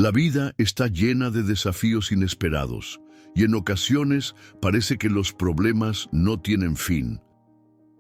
La vida está llena de desafíos inesperados y en ocasiones parece que los problemas no tienen fin.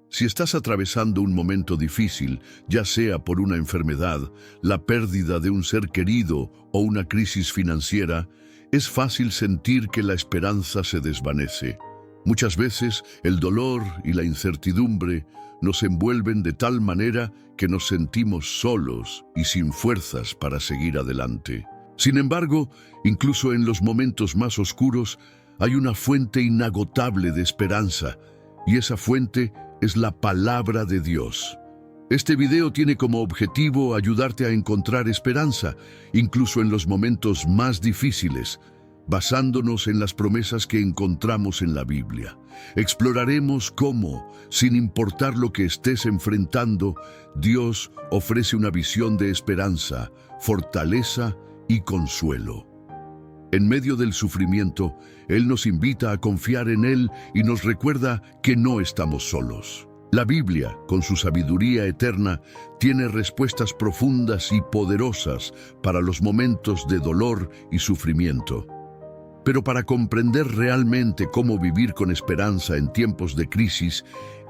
Si estás atravesando un momento difícil, ya sea por una enfermedad, la pérdida de un ser querido o una crisis financiera, es fácil sentir que la esperanza se desvanece. Muchas veces el dolor y la incertidumbre nos envuelven de tal manera que nos sentimos solos y sin fuerzas para seguir adelante. Sin embargo, incluso en los momentos más oscuros, hay una fuente inagotable de esperanza, y esa fuente es la palabra de Dios. Este video tiene como objetivo ayudarte a encontrar esperanza, incluso en los momentos más difíciles, basándonos en las promesas que encontramos en la Biblia. Exploraremos cómo, sin importar lo que estés enfrentando, Dios ofrece una visión de esperanza, fortaleza y consuelo. En medio del sufrimiento, Él nos invita a confiar en Él y nos recuerda que no estamos solos. La Biblia, con su sabiduría eterna, tiene respuestas profundas y poderosas para los momentos de dolor y sufrimiento. Pero para comprender realmente cómo vivir con esperanza en tiempos de crisis,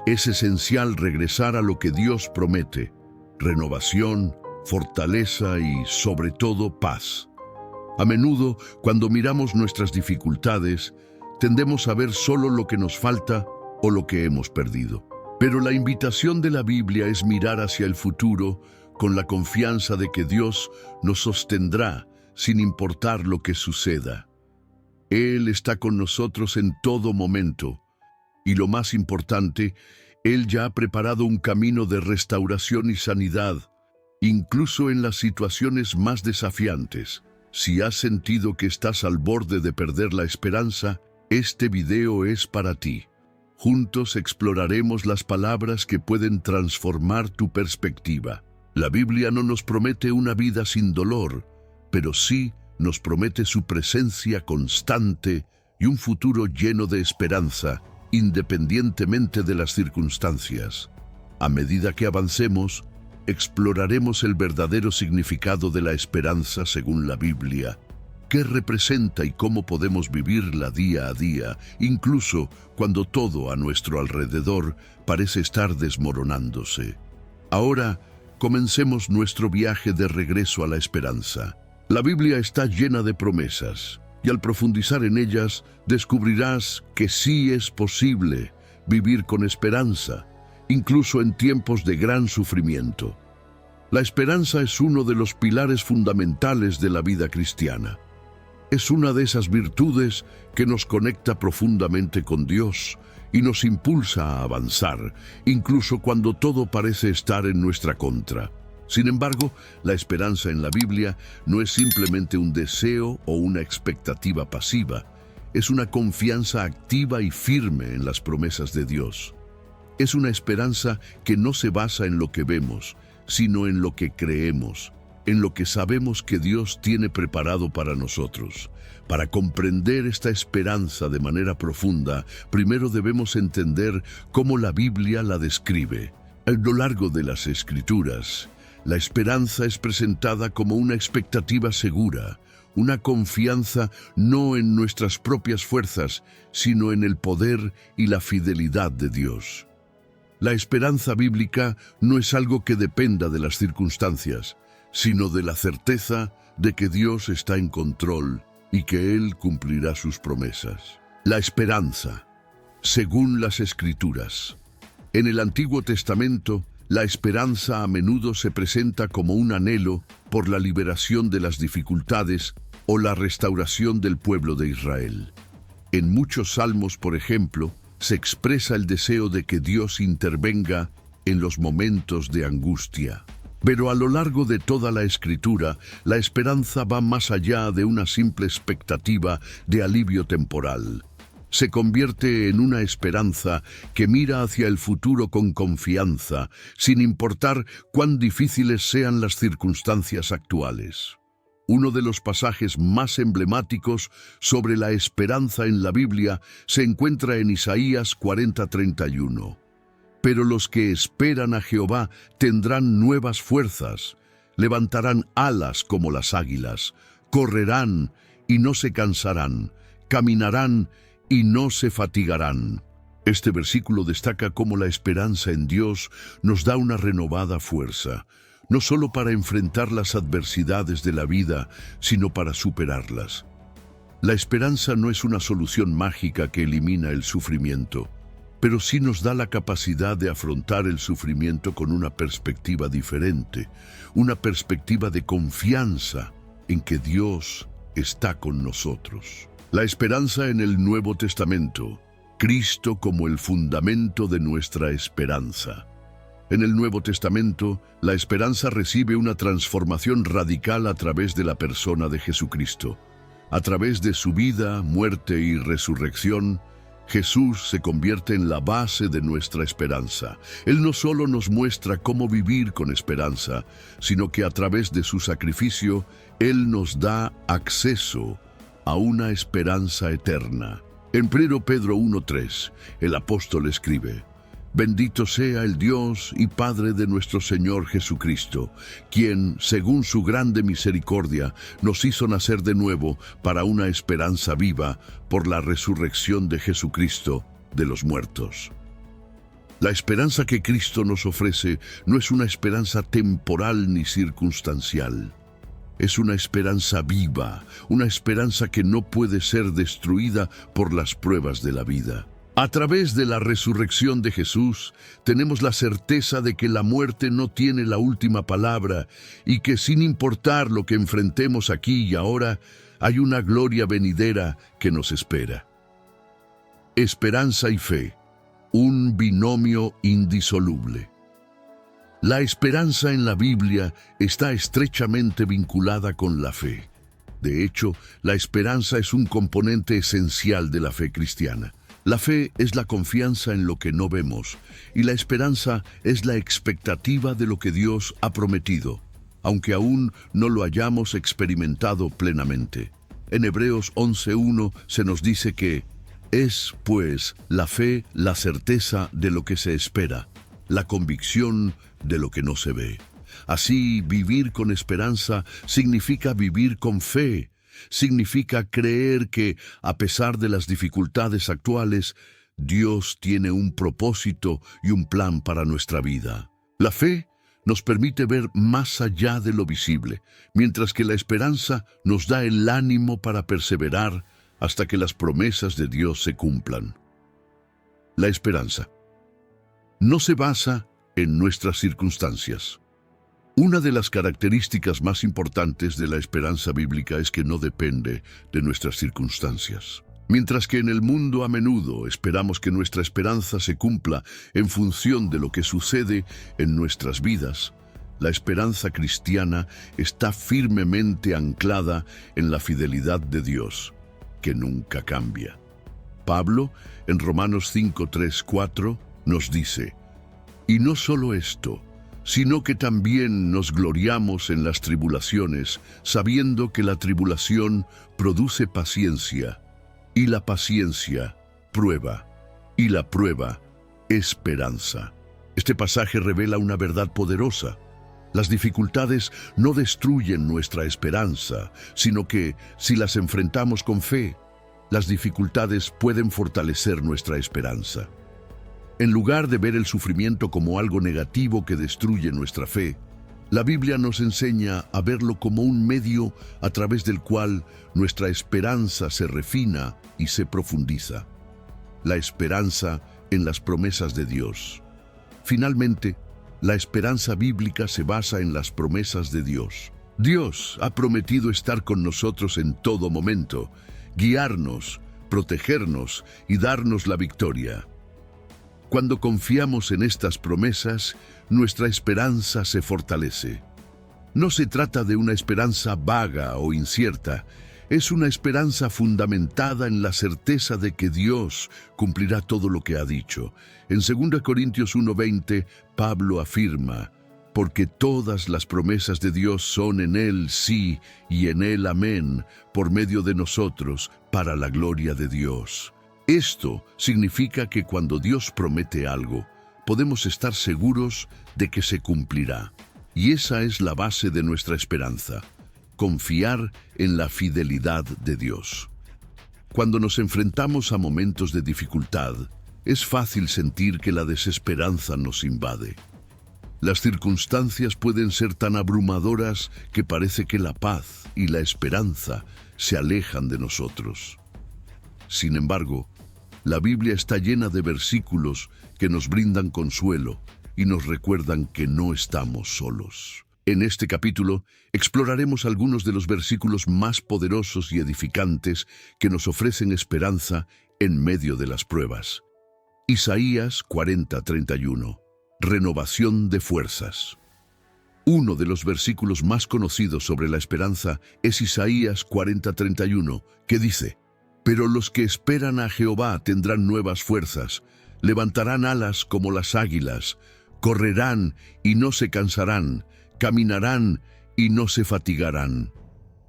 es esencial regresar a lo que Dios promete: renovación, fortaleza y, sobre todo, paz. A menudo, cuando miramos nuestras dificultades, tendemos a ver solo lo que nos falta o lo que hemos perdido. Pero la invitación de la Biblia es mirar hacia el futuro con la confianza de que Dios nos sostendrá sin importar lo que suceda. Él está con nosotros en todo momento, y lo más importante, Él ya ha preparado un camino de restauración y sanidad, incluso en las situaciones más desafiantes. Si has sentido que estás al borde de perder la esperanza, este video es para ti. Juntos exploraremos las palabras que pueden transformar tu perspectiva. La Biblia no nos promete una vida sin dolor, pero sí nos promete su presencia constante y un futuro lleno de esperanza, independientemente de las circunstancias. A medida que avancemos, exploraremos el verdadero significado de la esperanza según la Biblia, qué representa y cómo podemos vivirla día a día, incluso cuando todo a nuestro alrededor parece estar desmoronándose. Ahora, comencemos nuestro viaje de regreso a la esperanza. La Biblia está llena de promesas, y al profundizar en ellas, descubrirás que sí es posible vivir con esperanza, incluso en tiempos de gran sufrimiento. La esperanza es uno de los pilares fundamentales de la vida cristiana. Es una de esas virtudes que nos conecta profundamente con Dios y nos impulsa a avanzar, incluso cuando todo parece estar en nuestra contra. Sin embargo, la esperanza en la Biblia no es simplemente un deseo o una expectativa pasiva, es una confianza activa y firme en las promesas de Dios. Es una esperanza que no se basa en lo que vemos, sino en lo que creemos, en lo que sabemos que Dios tiene preparado para nosotros. Para comprender esta esperanza de manera profunda, primero debemos entender cómo la Biblia la describe. A lo largo de las Escrituras, la esperanza es presentada como una expectativa segura, una confianza no en nuestras propias fuerzas, sino en el poder y la fidelidad de Dios. La esperanza bíblica no es algo que dependa de las circunstancias, sino de la certeza de que Dios está en control y que Él cumplirá sus promesas. La esperanza, según las Escrituras. En el Antiguo Testamento, la esperanza a menudo se presenta como un anhelo por la liberación de las dificultades o la restauración del pueblo de Israel. En muchos salmos, por ejemplo, se expresa el deseo de que Dios intervenga en los momentos de angustia. Pero a lo largo de toda la Escritura, la esperanza va más allá de una simple expectativa de alivio temporal. Se convierte en una esperanza que mira hacia el futuro con confianza, sin importar cuán difíciles sean las circunstancias actuales. Uno de los pasajes más emblemáticos sobre la esperanza en la Biblia se encuentra en Isaías 40:31. Pero los que esperan a Jehová tendrán nuevas fuerzas, levantarán alas como las águilas, correrán y no se cansarán, caminarán y no se fatigarán. Este versículo destaca cómo la esperanza en Dios nos da una renovada fuerza, no solo para enfrentar las adversidades de la vida, sino para superarlas. La esperanza no es una solución mágica que elimina el sufrimiento, pero sí nos da la capacidad de afrontar el sufrimiento con una perspectiva diferente, una perspectiva de confianza en que Dios está con nosotros. La esperanza en el Nuevo Testamento, Cristo como el fundamento de nuestra esperanza. En el Nuevo Testamento, la esperanza recibe una transformación radical a través de la persona de Jesucristo. A través de su vida, muerte y resurrección, Jesús se convierte en la base de nuestra esperanza. Él no solo nos muestra cómo vivir con esperanza, sino que a través de su sacrificio, Él nos da acceso a una esperanza eterna. En 1 Pedro 1:3, el apóstol escribe: Bendito sea el Dios y Padre de nuestro Señor Jesucristo, quien, según su grande misericordia, nos hizo nacer de nuevo para una esperanza viva por la resurrección de Jesucristo de los muertos. La esperanza que Cristo nos ofrece no es una esperanza temporal ni circunstancial. Es una esperanza viva, una esperanza que no puede ser destruida por las pruebas de la vida. A través de la resurrección de Jesús, tenemos la certeza de que la muerte no tiene la última palabra y que sin importar lo que enfrentemos aquí y ahora, hay una gloria venidera que nos espera. Esperanza y fe, un binomio indisoluble. La esperanza en la Biblia está estrechamente vinculada con la fe. De hecho, la esperanza es un componente esencial de la fe cristiana. La fe es la confianza en lo que no vemos, y la esperanza es la expectativa de lo que Dios ha prometido, aunque aún no lo hayamos experimentado plenamente. En Hebreos 11:1 se nos dice que es, pues, la fe la certeza de lo que se espera, la convicción de lo que no se ve. Así, vivir con esperanza significa vivir con fe. Significa creer que, a pesar de las dificultades actuales, Dios tiene un propósito y un plan para nuestra vida. La fe nos permite ver más allá de lo visible, mientras que la esperanza nos da el ánimo para perseverar hasta que las promesas de Dios se cumplan. La esperanza no se basa en nuestras circunstancias. Una de las características más importantes de la esperanza bíblica es que no depende de nuestras circunstancias. Mientras que en el mundo a menudo esperamos que nuestra esperanza se cumpla en función de lo que sucede en nuestras vidas, la esperanza cristiana está firmemente anclada en la fidelidad de Dios, que nunca cambia. Pablo, en Romanos 5:3-4, nos dice: Y no solo esto, sino que también nos gloriamos en las tribulaciones, sabiendo que la tribulación produce paciencia, y la paciencia, prueba, y la prueba, esperanza. Este pasaje revela una verdad poderosa. Las dificultades no destruyen nuestra esperanza, sino que, si las enfrentamos con fe, las dificultades pueden fortalecer nuestra esperanza. En lugar de ver el sufrimiento como algo negativo que destruye nuestra fe, la Biblia nos enseña a verlo como un medio a través del cual nuestra esperanza se refina y se profundiza. La esperanza en las promesas de Dios. Finalmente, la esperanza bíblica se basa en las promesas de Dios. Dios ha prometido estar con nosotros en todo momento, guiarnos, protegernos y darnos la victoria. Cuando confiamos en estas promesas, nuestra esperanza se fortalece. No se trata de una esperanza vaga o incierta, es una esperanza fundamentada en la certeza de que Dios cumplirá todo lo que ha dicho. En 2 Corintios 1:20, Pablo afirma: porque todas las promesas de Dios son en Él sí y en Él amén, por medio de nosotros, para la gloria de Dios. Esto significa que cuando Dios promete algo, podemos estar seguros de que se cumplirá. Y esa es la base de nuestra esperanza. confiar en la fidelidad de Dios. Cuando nos enfrentamos a momentos de dificultad, es fácil sentir que la desesperanza nos invade. Las circunstancias pueden ser tan abrumadoras que parece que la paz y la esperanza se alejan de nosotros. Sin embargo, la Biblia está llena de versículos que nos brindan consuelo y nos recuerdan que no estamos solos. En este capítulo exploraremos algunos de los versículos más poderosos y edificantes que nos ofrecen esperanza en medio de las pruebas. Isaías 40:31. Renovación de fuerzas. Uno de los versículos más conocidos sobre la esperanza es Isaías 40:31, que dice: «Pero los que esperan a Jehová tendrán nuevas fuerzas, levantarán alas como las águilas, correrán y no se cansarán, caminarán y no se fatigarán».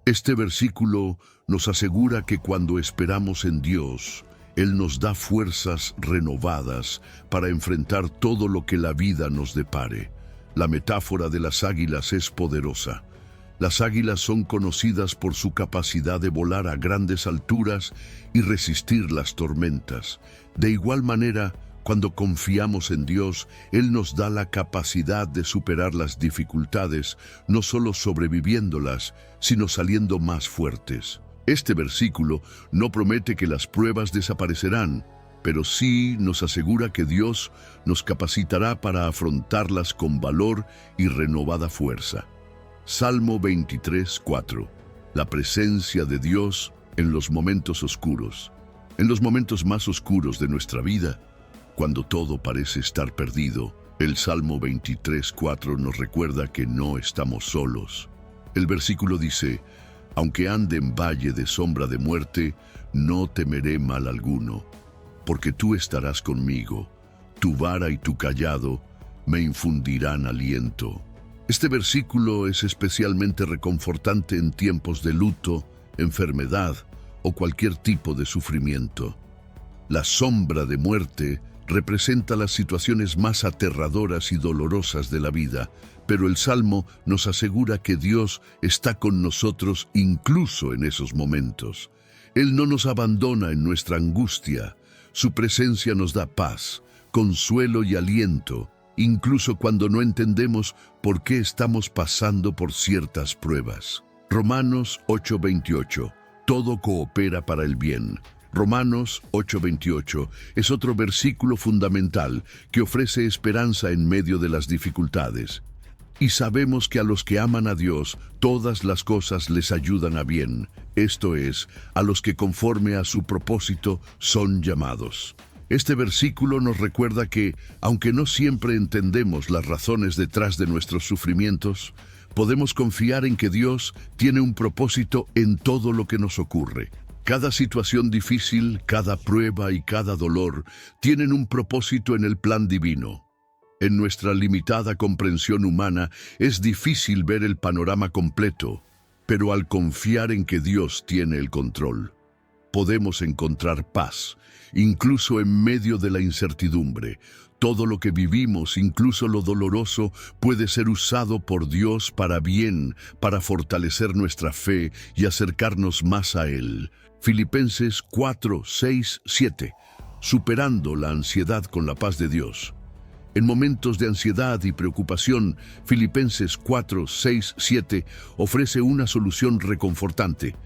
Este versículo nos asegura que cuando esperamos en Dios, Él nos da fuerzas renovadas para enfrentar todo lo que la vida nos depare. La metáfora de las águilas es poderosa. Las águilas son conocidas por su capacidad de volar a grandes alturas y resistir las tormentas. De igual manera, cuando confiamos en Dios, Él nos da la capacidad de superar las dificultades, no solo sobreviviéndolas, sino saliendo más fuertes. Este versículo no promete que las pruebas desaparecerán, pero sí nos asegura que Dios nos capacitará para afrontarlas con valor y renovada fuerza. Salmo 23:4. La presencia de Dios en los momentos oscuros. En los momentos más oscuros de nuestra vida, cuando todo parece estar perdido, el Salmo 23:4 nos recuerda que no estamos solos. El versículo dice: «Aunque ande en valle de sombra de muerte, no temeré mal alguno, porque tú estarás conmigo, tu vara y tu cayado me infundirán aliento». Este versículo es especialmente reconfortante en tiempos de luto, enfermedad o cualquier tipo de sufrimiento. La sombra de muerte representa las situaciones más aterradoras y dolorosas de la vida, pero el Salmo nos asegura que Dios está con nosotros incluso en esos momentos. Él no nos abandona en nuestra angustia. Su presencia nos da paz, consuelo y aliento, incluso cuando no entendemos por qué estamos pasando por ciertas pruebas. Romanos 8:28. Todo coopera para el bien. Romanos 8:28 es otro versículo fundamental que ofrece esperanza en medio de las dificultades. Y sabemos que a los que aman a Dios, todas las cosas les ayudan a bien, esto es, a los que conforme a su propósito son llamados. Este versículo nos recuerda que, aunque no siempre entendemos las razones detrás de nuestros sufrimientos, podemos confiar en que Dios tiene un propósito en todo lo que nos ocurre. Cada situación difícil, cada prueba y cada dolor tienen un propósito en el plan divino. En nuestra limitada comprensión humana es difícil ver el panorama completo, pero al confiar en que Dios tiene el control, podemos encontrar paz, incluso en medio de la incertidumbre. Todo lo que vivimos, incluso lo doloroso, puede ser usado por Dios para bien, para fortalecer nuestra fe y acercarnos más a Él. Filipenses 4:6-7. Superando la ansiedad con la paz de Dios. En momentos de ansiedad y preocupación, Filipenses 4:6-7 ofrece una solución reconfortante.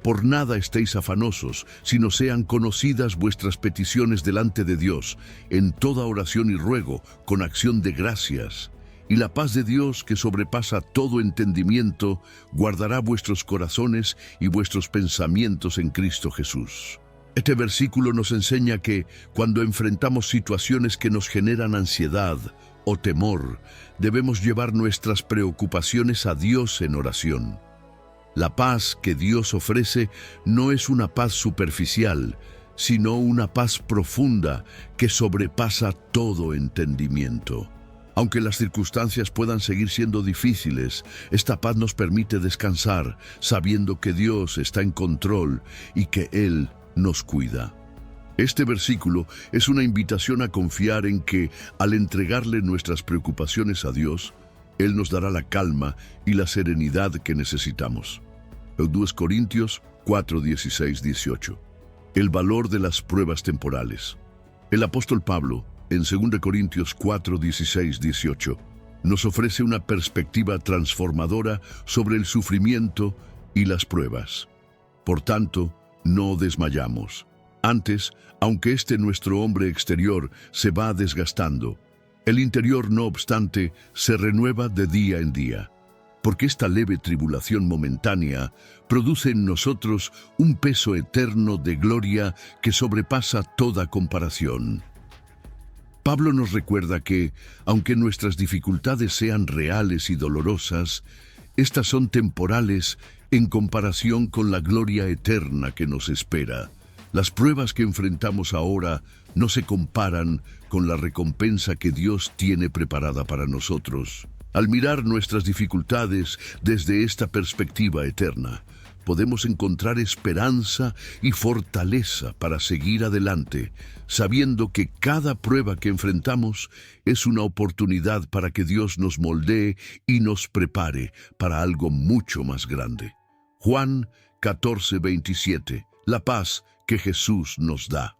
Por nada estéis afanosos, sino sean conocidas vuestras peticiones delante de Dios, en toda oración y ruego, con acción de gracias. Y la paz de Dios, que sobrepasa todo entendimiento, guardará vuestros corazones y vuestros pensamientos en Cristo Jesús. Este versículo nos enseña que, cuando enfrentamos situaciones que nos generan ansiedad o temor, debemos llevar nuestras preocupaciones a Dios en oración. La paz que Dios ofrece no es una paz superficial, sino una paz profunda que sobrepasa todo entendimiento. Aunque las circunstancias puedan seguir siendo difíciles, esta paz nos permite descansar, sabiendo que Dios está en control y que Él nos cuida. Este versículo es una invitación a confiar en que, al entregarle nuestras preocupaciones a Dios, Él nos dará la calma y la serenidad que necesitamos. 2 Corintios 4, 16, 18. El valor de las pruebas temporales. El apóstol Pablo, en 2 Corintios 4, 16, 18, nos ofrece una perspectiva transformadora sobre el sufrimiento y las pruebas. Por tanto, no desmayamos. Antes, aunque nuestro hombre exterior se va desgastando, el interior, no obstante, se renueva de día en día, porque esta leve tribulación momentánea produce en nosotros un peso eterno de gloria que sobrepasa toda comparación. Pablo nos recuerda que, aunque nuestras dificultades sean reales y dolorosas, estas son temporales en comparación con la gloria eterna que nos espera. Las pruebas que enfrentamos ahora no se comparan con la recompensa que Dios tiene preparada para nosotros. Al mirar nuestras dificultades desde esta perspectiva eterna, podemos encontrar esperanza y fortaleza para seguir adelante, sabiendo que cada prueba que enfrentamos es una oportunidad para que Dios nos moldee y nos prepare para algo mucho más grande. Juan 14, 27. La paz que Jesús nos da.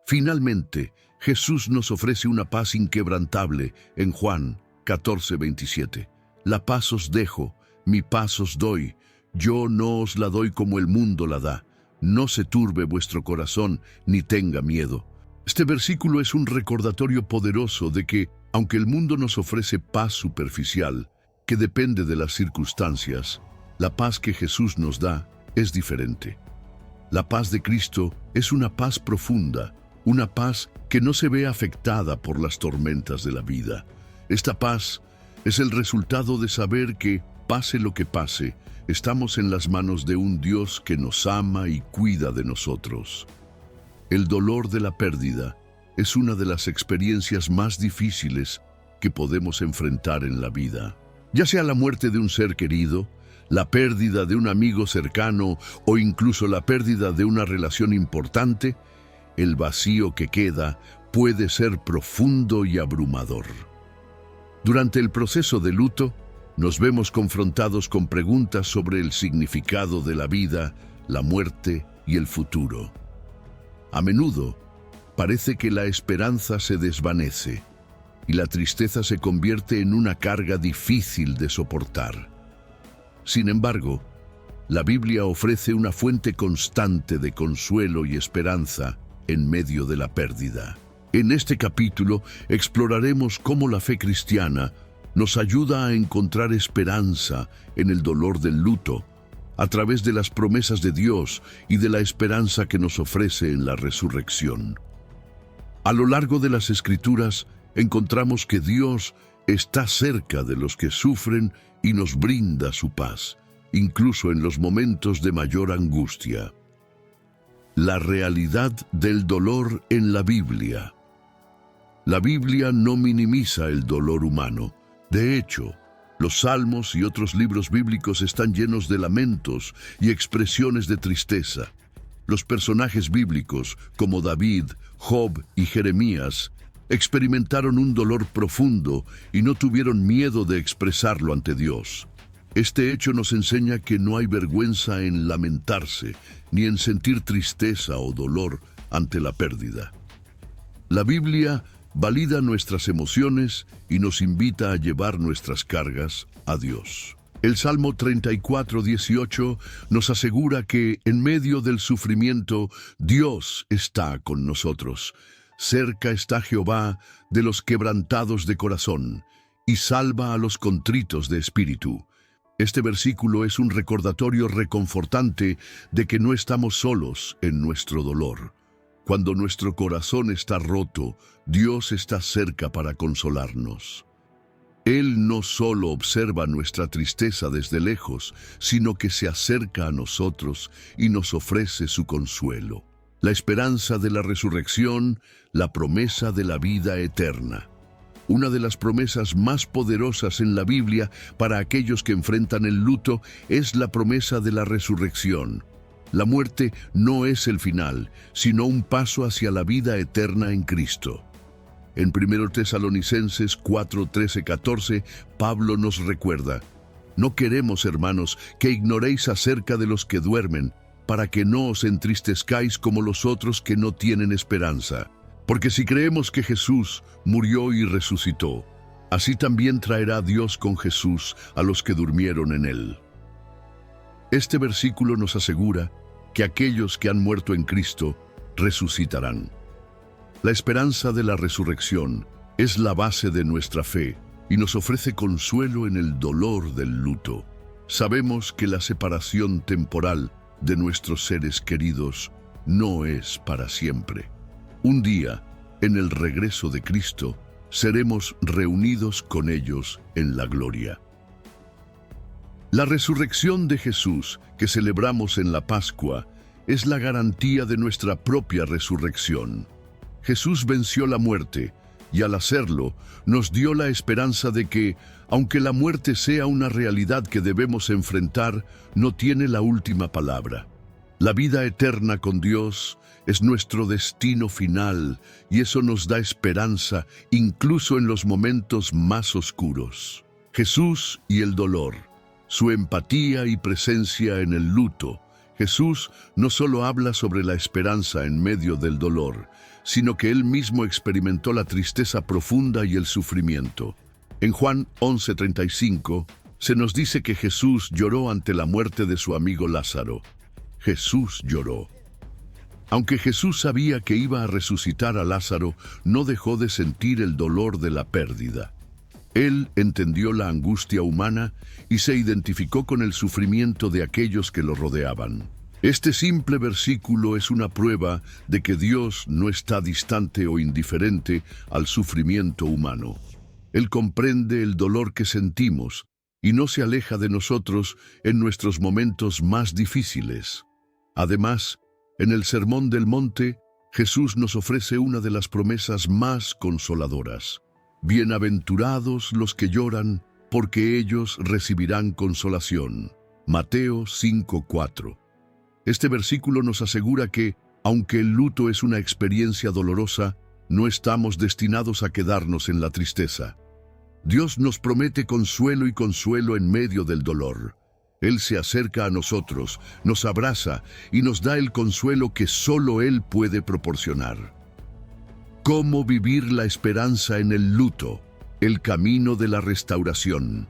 Finalmente, Jesús nos ofrece una paz inquebrantable en Juan 14, 27. La paz os dejo, mi paz os doy. Yo no os la doy como el mundo la da. No se turbe vuestro corazón, ni tenga miedo. Este versículo es un recordatorio poderoso de que, aunque el mundo nos ofrece paz superficial, que depende de las circunstancias, la paz que Jesús nos da es diferente. La paz de Cristo es una paz profunda, una paz que no se ve afectada por las tormentas de la vida. Esta paz es el resultado de saber que, pase lo que pase, estamos en las manos de un Dios que nos ama y cuida de nosotros. El dolor de la pérdida es una de las experiencias más difíciles que podemos enfrentar en la vida. Ya sea la muerte de un ser querido, la pérdida de un amigo cercano o incluso la pérdida de una relación importante, el vacío que queda puede ser profundo y abrumador. Durante el proceso de luto, nos vemos confrontados con preguntas sobre el significado de la vida, la muerte y el futuro. A menudo, parece que la esperanza se desvanece y la tristeza se convierte en una carga difícil de soportar. Sin embargo, la Biblia ofrece una fuente constante de consuelo y esperanza en medio de la pérdida. En este capítulo exploraremos cómo la fe cristiana nos ayuda a encontrar esperanza en el dolor del luto, a través de las promesas de Dios y de la esperanza que nos ofrece en la resurrección. A lo largo de las Escrituras encontramos que Dios está cerca de los que sufren y nos brinda su paz, incluso en los momentos de mayor angustia. La realidad del dolor en la Biblia. La Biblia no minimiza el dolor humano. De hecho, los Salmos y otros libros bíblicos están llenos de lamentos y expresiones de tristeza. Los personajes bíblicos, como David, Job y Jeremías, experimentaron un dolor profundo y no tuvieron miedo de expresarlo ante Dios. Este hecho nos enseña que no hay vergüenza en lamentarse, ni en sentir tristeza o dolor ante la pérdida. La Biblia valida nuestras emociones y nos invita a llevar nuestras cargas a Dios. El Salmo 34, 18 nos asegura que en medio del sufrimiento Dios está con nosotros. Cerca está Jehová de los quebrantados de corazón y salva a los contritos de espíritu. Este versículo es un recordatorio reconfortante de que no estamos solos en nuestro dolor. Cuando nuestro corazón está roto, Dios está cerca para consolarnos. Él no solo observa nuestra tristeza desde lejos, sino que se acerca a nosotros y nos ofrece su consuelo. La esperanza de la resurrección, la promesa de la vida eterna. Una de las promesas más poderosas en la Biblia para aquellos que enfrentan el luto es la promesa de la resurrección. La muerte no es el final, sino un paso hacia la vida eterna en Cristo. En 1 Tesalonicenses 4, 13, 14, Pablo nos recuerda: No queremos, hermanos, que ignoréis acerca de los que duermen, para que no os entristezcáis como los otros que no tienen esperanza. Porque si creemos que Jesús murió y resucitó, así también traerá Dios con Jesús a los que durmieron en él. Este versículo nos asegura que aquellos que han muerto en Cristo resucitarán. La esperanza de la resurrección es la base de nuestra fe y nos ofrece consuelo en el dolor del luto. Sabemos que la separación temporal de nuestros seres queridos no es para siempre. Un día, en el regreso de Cristo, seremos reunidos con ellos en la gloria. La resurrección de Jesús que celebramos en la Pascua es la garantía de nuestra propia resurrección. Jesús venció la muerte y al hacerlo nos dio la esperanza de que, aunque la muerte sea una realidad que debemos enfrentar, no tiene la última palabra. La vida eterna con Dios es nuestro destino final y eso nos da esperanza incluso en los momentos más oscuros. Jesús y el dolor, su empatía y presencia en el luto. Jesús no solo habla sobre la esperanza en medio del dolor, sino que él mismo experimentó la tristeza profunda y el sufrimiento. En Juan 11:35 se nos dice que Jesús lloró ante la muerte de su amigo Lázaro. Jesús lloró. Aunque Jesús sabía que iba a resucitar a Lázaro, no dejó de sentir el dolor de la pérdida. Él entendió la angustia humana y se identificó con el sufrimiento de aquellos que lo rodeaban. Este simple versículo es una prueba de que Dios no está distante o indiferente al sufrimiento humano. Él comprende el dolor que sentimos y no se aleja de nosotros en nuestros momentos más difíciles. Además, en el Sermón del Monte, Jesús nos ofrece una de las promesas más consoladoras. Bienaventurados los que lloran, porque ellos recibirán consolación. Mateo 5:4. Este versículo nos asegura que, aunque el luto es una experiencia dolorosa, no estamos destinados a quedarnos en la tristeza. Dios nos promete consuelo y consuelo en medio del dolor. Él se acerca a nosotros, nos abraza y nos da el consuelo que solo Él puede proporcionar. ¿Cómo vivir la esperanza en el luto? El camino de la restauración.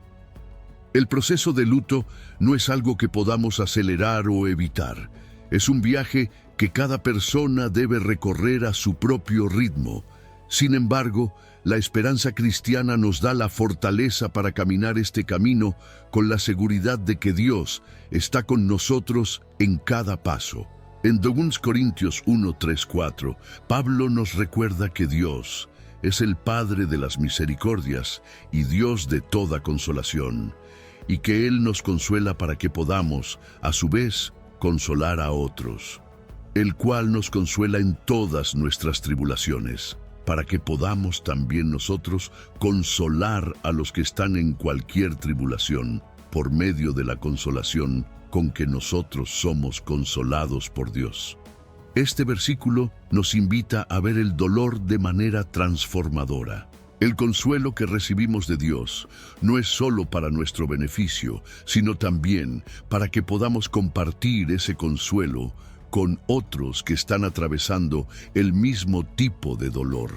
El proceso de luto no es algo que podamos acelerar o evitar. Es un viaje que cada persona debe recorrer a su propio ritmo. Sin embargo, la esperanza cristiana nos da la fortaleza para caminar este camino con la seguridad de que Dios está con nosotros en cada paso. En 2 Corintios 1:3-4, Pablo nos recuerda que Dios es el Padre de las misericordias y Dios de toda consolación, y que Él nos consuela para que podamos, a su vez, consolar a otros, el cual nos consuela en todas nuestras tribulaciones, para que podamos también nosotros consolar a los que están en cualquier tribulación, por medio de la consolación con que nosotros somos consolados por Dios. Este versículo nos invita a ver el dolor de manera transformadora. El consuelo que recibimos de Dios no es solo para nuestro beneficio, sino también para que podamos compartir ese consuelo con otros que están atravesando el mismo tipo de dolor.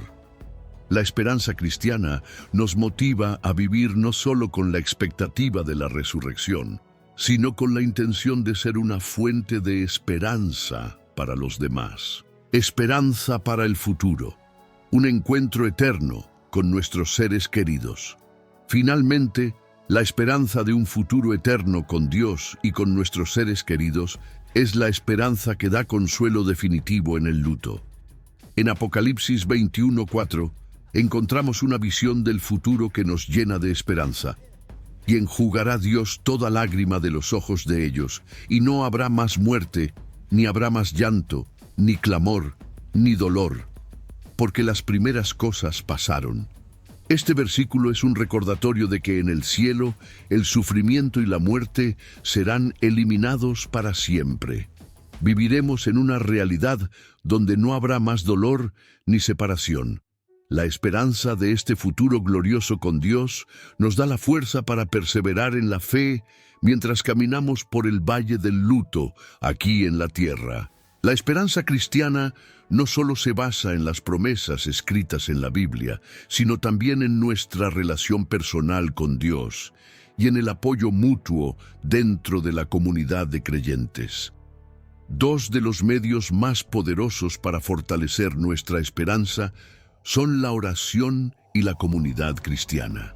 La esperanza cristiana nos motiva a vivir no solo con la expectativa de la resurrección, sino con la intención de ser una fuente de esperanza para los demás. Esperanza para el futuro, un encuentro eterno con nuestros seres queridos. Finalmente, la esperanza de un futuro eterno con Dios y con nuestros seres queridos es la esperanza que da consuelo definitivo en el luto. En Apocalipsis 21:4 encontramos una visión del futuro que nos llena de esperanza. Y enjugará Dios toda lágrima de los ojos de ellos, y no habrá más muerte, ni habrá más llanto, ni clamor, ni dolor, porque las primeras cosas pasaron. Este versículo es un recordatorio de que en el cielo el sufrimiento y la muerte serán eliminados para siempre. Viviremos en una realidad donde no habrá más dolor ni separación. La esperanza de este futuro glorioso con Dios nos da la fuerza para perseverar en la fe mientras caminamos por el valle del luto aquí en la tierra. La esperanza cristiana no solo se basa en las promesas escritas en la Biblia, sino también en nuestra relación personal con Dios y en el apoyo mutuo dentro de la comunidad de creyentes. Dos de los medios más poderosos para fortalecer nuestra esperanza son la oración y la comunidad cristiana.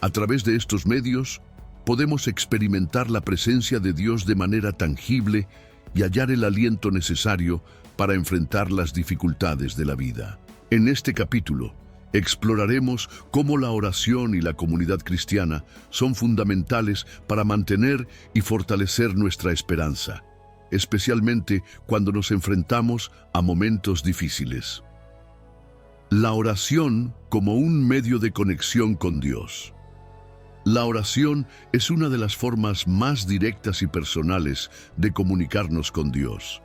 A través de estos medios, podemos experimentar la presencia de Dios de manera tangible y hallar el aliento necesario para enfrentar las dificultades de la vida. En este capítulo, exploraremos cómo la oración y la comunidad cristiana son fundamentales para mantener y fortalecer nuestra esperanza, especialmente cuando nos enfrentamos a momentos difíciles. La oración como un medio de conexión con Dios. La oración es una de las formas más directas y personales de comunicarnos con Dios.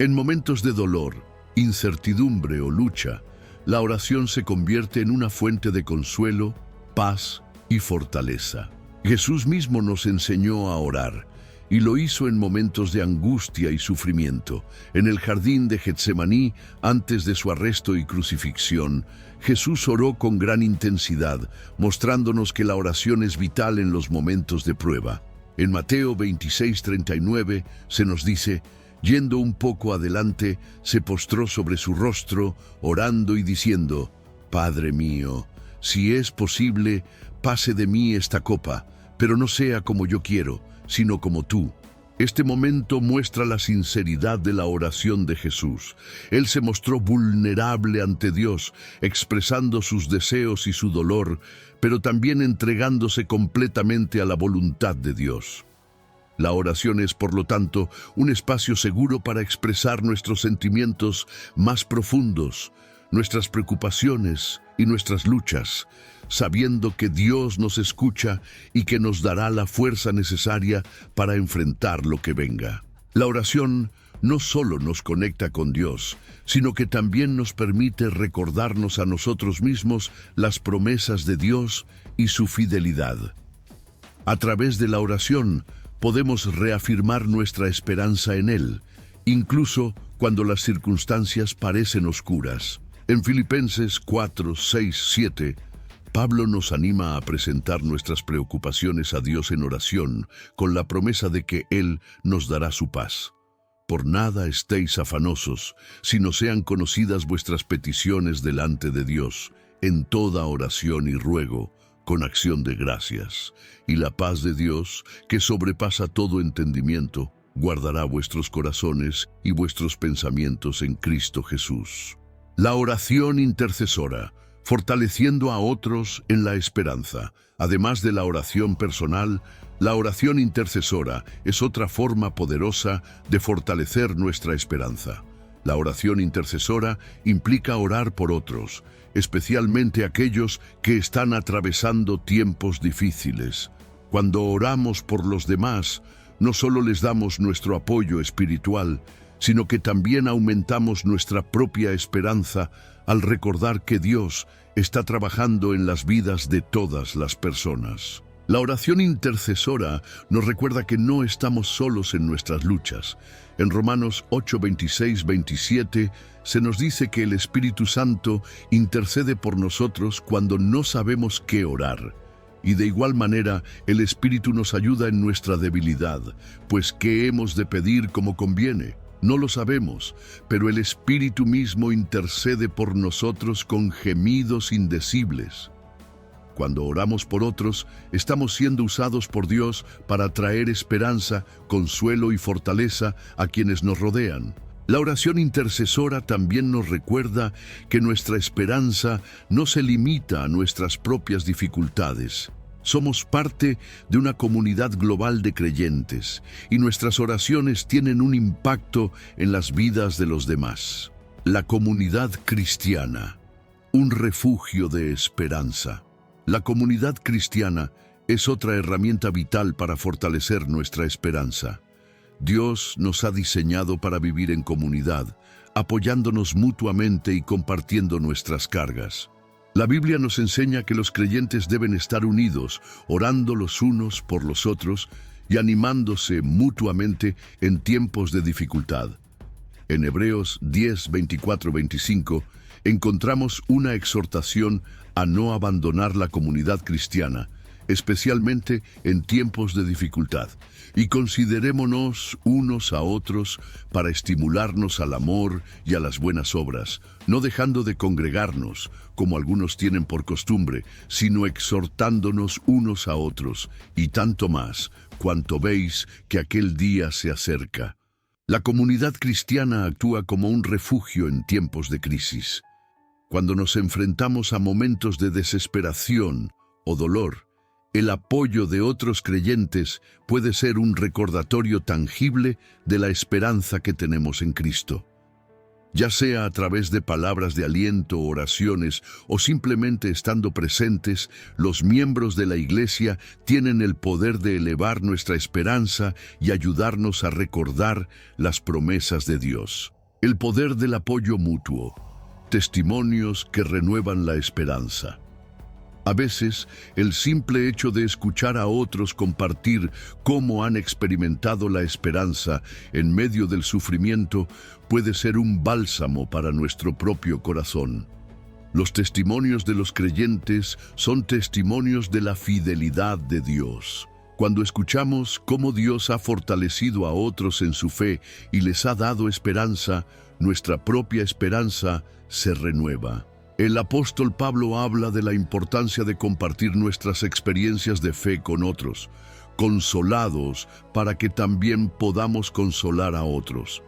En momentos de dolor, incertidumbre o lucha, la oración se convierte en una fuente de consuelo, paz y fortaleza. Jesús mismo nos enseñó a orar, y lo hizo en momentos de angustia y sufrimiento. En el jardín de Getsemaní, antes de su arresto y crucifixión, Jesús oró con gran intensidad, mostrándonos que la oración es vital en los momentos de prueba. En Mateo 26:39 se nos dice: yendo un poco adelante, se postró sobre su rostro, orando y diciendo: Padre mío, si es posible, pase de mí esta copa, pero no sea como yo quiero, sino como tú. Este momento muestra la sinceridad de la oración de Jesús. Él se mostró vulnerable ante Dios, expresando sus deseos y su dolor, pero también entregándose completamente a la voluntad de Dios. La oración es, por lo tanto, un espacio seguro para expresar nuestros sentimientos más profundos, nuestras preocupaciones y nuestras luchas, sabiendo que Dios nos escucha y que nos dará la fuerza necesaria para enfrentar lo que venga. La oración no solo nos conecta con Dios, sino que también nos permite recordarnos a nosotros mismos las promesas de Dios y su fidelidad. A través de la oración podemos reafirmar nuestra esperanza en Él, incluso cuando las circunstancias parecen oscuras. En Filipenses 4, 6, 7, Pablo nos anima a presentar nuestras preocupaciones a Dios en oración, con la promesa de que Él nos dará su paz. Por nada estéis afanosos, sino sean conocidas vuestras peticiones delante de Dios, en toda oración y ruego, con acción de gracias. Y la paz de Dios, que sobrepasa todo entendimiento, guardará vuestros corazones y vuestros pensamientos en Cristo Jesús. La oración intercesora, fortaleciendo a otros en la esperanza. Además de la oración personal, la oración intercesora es otra forma poderosa de fortalecer nuestra esperanza. La oración intercesora implica orar por otros, especialmente aquellos que están atravesando tiempos difíciles. Cuando oramos por los demás, no solo les damos nuestro apoyo espiritual, sino que también aumentamos nuestra propia esperanza al recordar que Dios está trabajando en las vidas de todas las personas. La oración intercesora nos recuerda que no estamos solos en nuestras luchas. En Romanos 8, 26, 27 se nos dice que el Espíritu Santo intercede por nosotros cuando no sabemos qué orar. Y de igual manera, el Espíritu nos ayuda en nuestra debilidad, pues ¿qué hemos de pedir como conviene? No lo sabemos, pero el Espíritu mismo intercede por nosotros con gemidos indecibles. Cuando oramos por otros, estamos siendo usados por Dios para traer esperanza, consuelo y fortaleza a quienes nos rodean. La oración intercesora también nos recuerda que nuestra esperanza no se limita a nuestras propias dificultades. Somos parte de una comunidad global de creyentes y nuestras oraciones tienen un impacto en las vidas de los demás. La comunidad cristiana, un refugio de esperanza. La comunidad cristiana es otra herramienta vital para fortalecer nuestra esperanza. Dios nos ha diseñado para vivir en comunidad, apoyándonos mutuamente y compartiendo nuestras cargas. La Biblia nos enseña que los creyentes deben estar unidos, orando los unos por los otros y animándose mutuamente en tiempos de dificultad. En Hebreos 10, 24, 25, encontramos una exhortación a no abandonar la comunidad cristiana, especialmente en tiempos de dificultad, y considerémonos unos a otros para estimularnos al amor y a las buenas obras, no dejando de congregarnos, como algunos tienen por costumbre, sino exhortándonos unos a otros, y tanto más, cuanto veis que aquel día se acerca. La comunidad cristiana actúa como un refugio en tiempos de crisis. Cuando nos enfrentamos a momentos de desesperación o dolor, el apoyo de otros creyentes puede ser un recordatorio tangible de la esperanza que tenemos en Cristo. Ya sea a través de palabras de aliento, oraciones o simplemente estando presentes, los miembros de la Iglesia tienen el poder de elevar nuestra esperanza y ayudarnos a recordar las promesas de Dios. El poder del apoyo mutuo. Testimonios que renuevan la esperanza. A veces, el simple hecho de escuchar a otros compartir cómo han experimentado la esperanza en medio del sufrimiento puede ser un bálsamo para nuestro propio corazón. Los testimonios de los creyentes son testimonios de la fidelidad de Dios. Cuando escuchamos cómo Dios ha fortalecido a otros en su fe y les ha dado esperanza, nuestra propia esperanza se renueva. El apóstol Pablo habla de la importancia de compartir nuestras experiencias de fe con otros, consolados para que también podamos consolar a otros.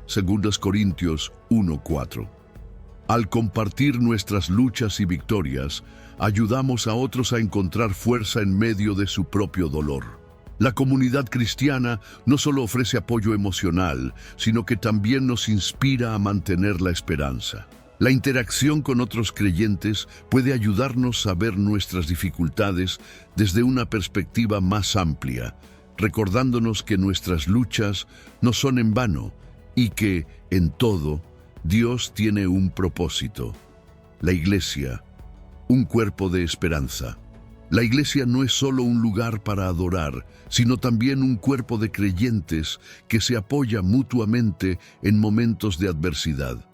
2 Corintios 1:4. Al compartir nuestras luchas y victorias, ayudamos a otros a encontrar fuerza en medio de su propio dolor. La comunidad cristiana no solo ofrece apoyo emocional, sino que también nos inspira a mantener la esperanza. La interacción con otros creyentes puede ayudarnos a ver nuestras dificultades desde una perspectiva más amplia, recordándonos que nuestras luchas no son en vano y que, en todo, Dios tiene un propósito. La Iglesia, un cuerpo de esperanza. La Iglesia no es solo un lugar para adorar, sino también un cuerpo de creyentes que se apoya mutuamente en momentos de adversidad.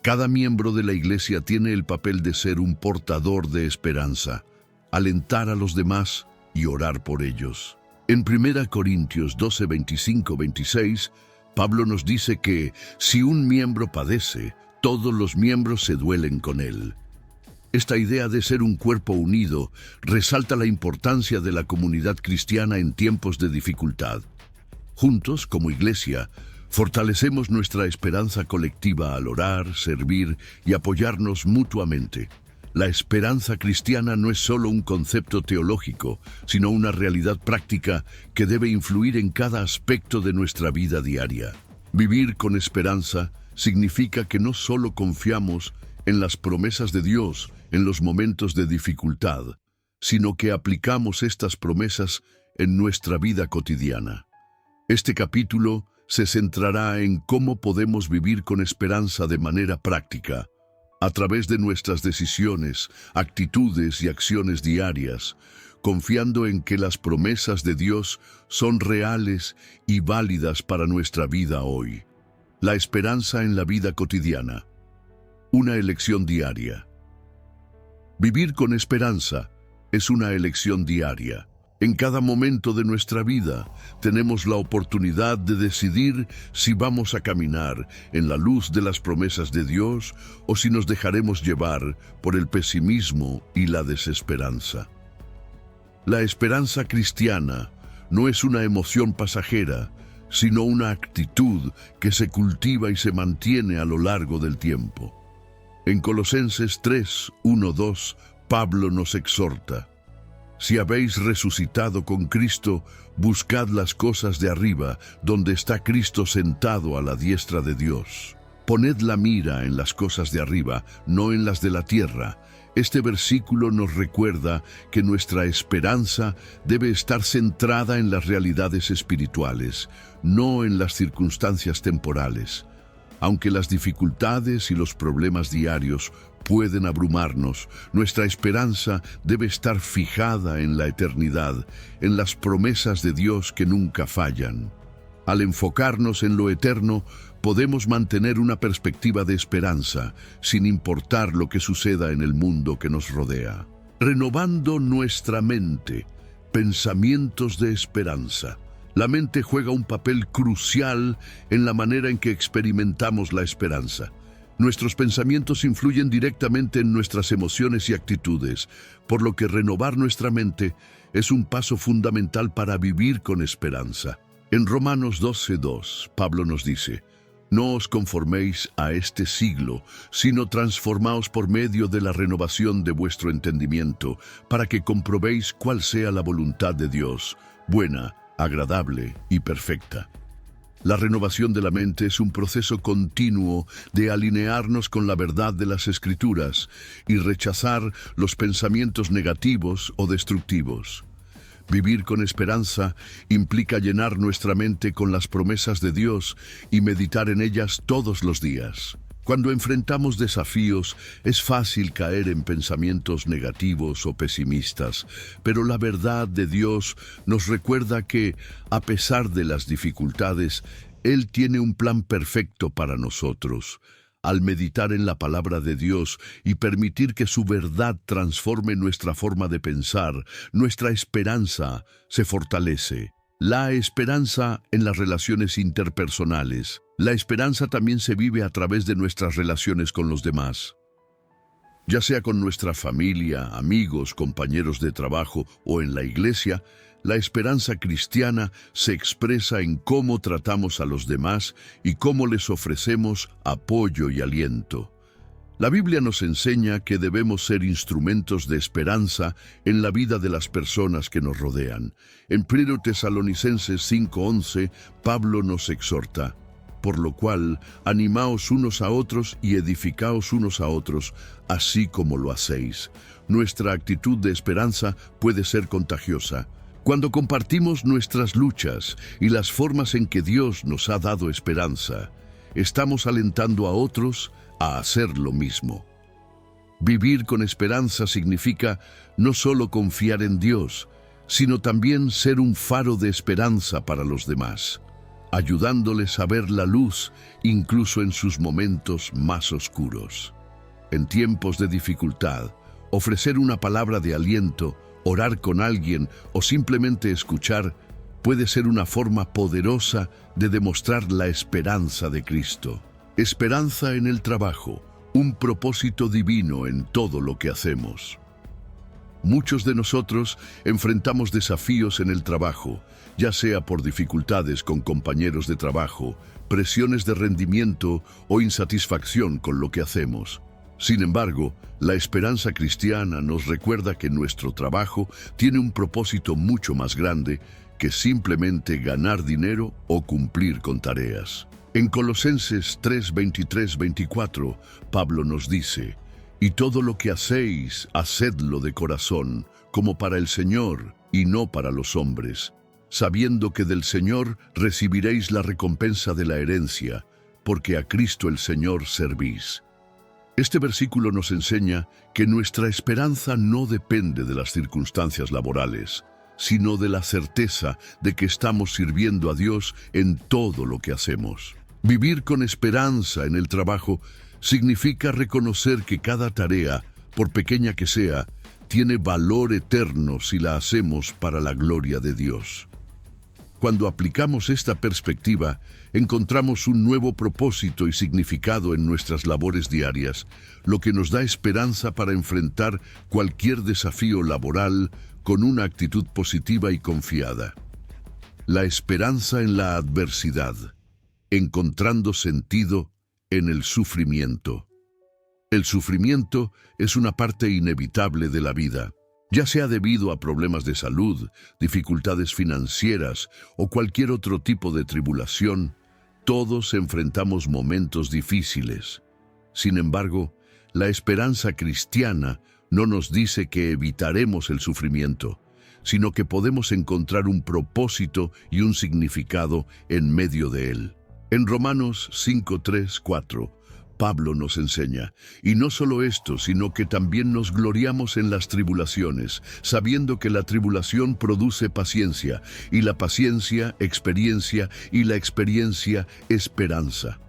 Cada miembro de la Iglesia tiene el papel de ser un portador de esperanza, alentar a los demás y orar por ellos. En 1 Corintios 12, 25, 26, Pablo nos dice que si un miembro padece, todos los miembros se duelen con él. Esta idea de ser un cuerpo unido resalta la importancia de la comunidad cristiana en tiempos de dificultad. Juntos, como Iglesia, fortalecemos nuestra esperanza colectiva al orar, servir y apoyarnos mutuamente. La esperanza cristiana no es solo un concepto teológico, sino una realidad práctica que debe influir en cada aspecto de nuestra vida diaria. Vivir con esperanza significa que no solo confiamos en las promesas de Dios en los momentos de dificultad, sino que aplicamos estas promesas en nuestra vida cotidiana. Este capítulo se centrará en cómo podemos vivir con esperanza de manera práctica, a través de nuestras decisiones, actitudes y acciones diarias, confiando en que las promesas de Dios son reales y válidas para nuestra vida hoy. La esperanza en la vida cotidiana. Una elección diaria. Vivir con esperanza es una elección diaria. En cada momento de nuestra vida tenemos la oportunidad de decidir si vamos a caminar en la luz de las promesas de Dios o si nos dejaremos llevar por el pesimismo y la desesperanza. La esperanza cristiana no es una emoción pasajera, sino una actitud que se cultiva y se mantiene a lo largo del tiempo. En Colosenses 3, 1, 2, Pablo nos exhorta: si habéis resucitado con Cristo, buscad las cosas de arriba, donde está Cristo sentado a la diestra de Dios. Poned la mira en las cosas de arriba, no en las de la tierra, Este versículo nos recuerda que nuestra esperanza debe estar centrada en las realidades espirituales, no en las circunstancias temporales. Aunque las dificultades y los problemas diarios pueden abrumarnos, nuestra esperanza debe estar fijada en la eternidad, en las promesas de Dios que nunca fallan. Al enfocarnos en lo eterno, podemos mantener una perspectiva de esperanza, sin importar lo que suceda en el mundo que nos rodea. Renovando nuestra mente, pensamientos de esperanza. La mente juega un papel crucial en la manera en que experimentamos la esperanza. Nuestros pensamientos influyen directamente en nuestras emociones y actitudes, por lo que renovar nuestra mente es un paso fundamental para vivir con esperanza. En Romanos 12:2, Pablo nos dice: «No os conforméis a este siglo, sino transformaos por medio de la renovación de vuestro entendimiento, para que comprobéis cuál sea la voluntad de Dios, buena, agradable y perfecta». La renovación de la mente es un proceso continuo de alinearnos con la verdad de las Escrituras y rechazar los pensamientos negativos o destructivos. Vivir con esperanza implica llenar nuestra mente con las promesas de Dios y meditar en ellas todos los días. Cuando enfrentamos desafíos, es fácil caer en pensamientos negativos o pesimistas, pero la verdad de Dios nos recuerda que, a pesar de las dificultades, Él tiene un plan perfecto para nosotros. Al meditar en la palabra de Dios y permitir que su verdad transforme nuestra forma de pensar, nuestra esperanza se fortalece. La esperanza en las relaciones interpersonales. La esperanza también se vive a través de nuestras relaciones con los demás. Ya sea con nuestra familia, amigos, compañeros de trabajo o en la iglesia, la esperanza cristiana se expresa en cómo tratamos a los demás y cómo les ofrecemos apoyo y aliento. La Biblia nos enseña que debemos ser instrumentos de esperanza en la vida de las personas que nos rodean. En 1 Tesalonicenses 5:11, Pablo nos exhorta: «Por lo cual, animaos unos a otros y edificaos unos a otros, así como lo hacéis». Nuestra actitud de esperanza puede ser contagiosa. Cuando compartimos nuestras luchas y las formas en que Dios nos ha dado esperanza, estamos alentando a otros a hacer lo mismo. Vivir con esperanza significa no solo confiar en Dios, sino también ser un faro de esperanza para los demás, ayudándoles a ver la luz incluso en sus momentos más oscuros. En tiempos de dificultad, ofrecer una palabra de aliento, orar con alguien o simplemente escuchar puede ser una forma poderosa de demostrar la esperanza de Cristo. Esperanza en el trabajo, un propósito divino en todo lo que hacemos. Muchos de nosotros enfrentamos desafíos en el trabajo, ya sea por dificultades con compañeros de trabajo, presiones de rendimiento o insatisfacción con lo que hacemos. Sin embargo, la esperanza cristiana nos recuerda que nuestro trabajo tiene un propósito mucho más grande que simplemente ganar dinero o cumplir con tareas. En Colosenses 3:23-24, Pablo nos dice: «Y todo lo que hacéis, hacedlo de corazón, como para el Señor y no para los hombres, sabiendo que del Señor recibiréis la recompensa de la herencia, porque a Cristo el Señor servís». Este versículo nos enseña que nuestra esperanza no depende de las circunstancias laborales, sino de la certeza de que estamos sirviendo a Dios en todo lo que hacemos. Vivir con esperanza en el trabajo significa reconocer que cada tarea, por pequeña que sea, tiene valor eterno si la hacemos para la gloria de Dios. Cuando aplicamos esta perspectiva, encontramos un nuevo propósito y significado en nuestras labores diarias, lo que nos da esperanza para enfrentar cualquier desafío laboral con una actitud positiva y confiada. La esperanza en la adversidad, encontrando sentido en el sufrimiento. El sufrimiento es una parte inevitable de la vida, ya sea debido a problemas de salud, dificultades financieras o cualquier otro tipo de tribulación. Todos enfrentamos momentos difíciles. Sin embargo, la esperanza cristiana no nos dice que evitaremos el sufrimiento, sino que podemos encontrar un propósito y un significado en medio de él. En Romanos 5, 3, 4, Pablo nos enseña, y no solo esto, sino que también nos gloriamos en las tribulaciones, sabiendo que la tribulación produce paciencia, y la paciencia, experiencia, y la experiencia, esperanza.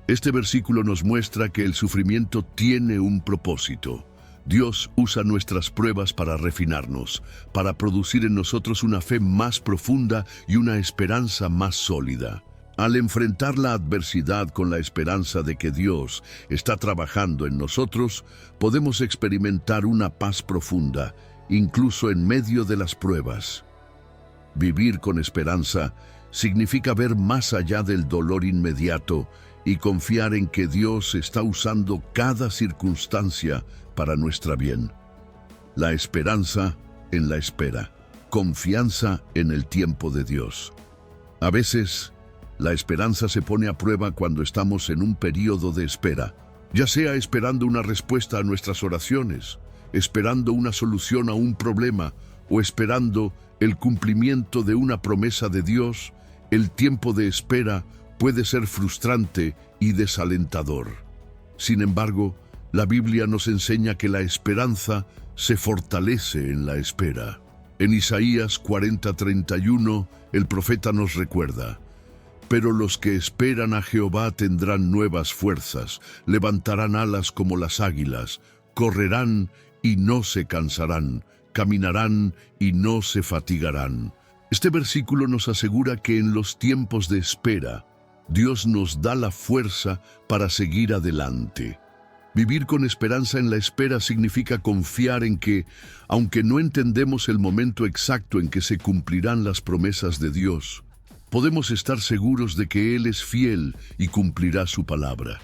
Este versículo nos muestra que el sufrimiento tiene un propósito. Dios usa nuestras pruebas para refinarnos, para producir en nosotros una fe más profunda y una esperanza más sólida. Al enfrentar la adversidad con la esperanza de que Dios está trabajando en nosotros, podemos experimentar una paz profunda, incluso en medio de las pruebas. Vivir con esperanza significa ver más allá del dolor inmediato y confiar en que Dios está usando cada circunstancia para nuestro bien. La esperanza en la espera, confianza en el tiempo de Dios. A veces, la esperanza se pone a prueba cuando estamos en un periodo de espera, ya sea esperando una respuesta a nuestras oraciones, esperando una solución a un problema o esperando el cumplimiento de una promesa de Dios. El tiempo de espera puede ser frustrante y desalentador. Sin embargo, la Biblia nos enseña que la esperanza se fortalece en la espera. En Isaías 40:31, el profeta nos recuerda: pero los que esperan a Jehová tendrán nuevas fuerzas, levantarán alas como las águilas, correrán y no se cansarán, caminarán y no se fatigarán. Este versículo nos asegura que en los tiempos de espera, Dios nos da la fuerza para seguir adelante. Vivir con esperanza en la espera significa confiar en que, aunque no entendemos el momento exacto en que se cumplirán las promesas de Dios, podemos estar seguros de que Él es fiel y cumplirá su palabra.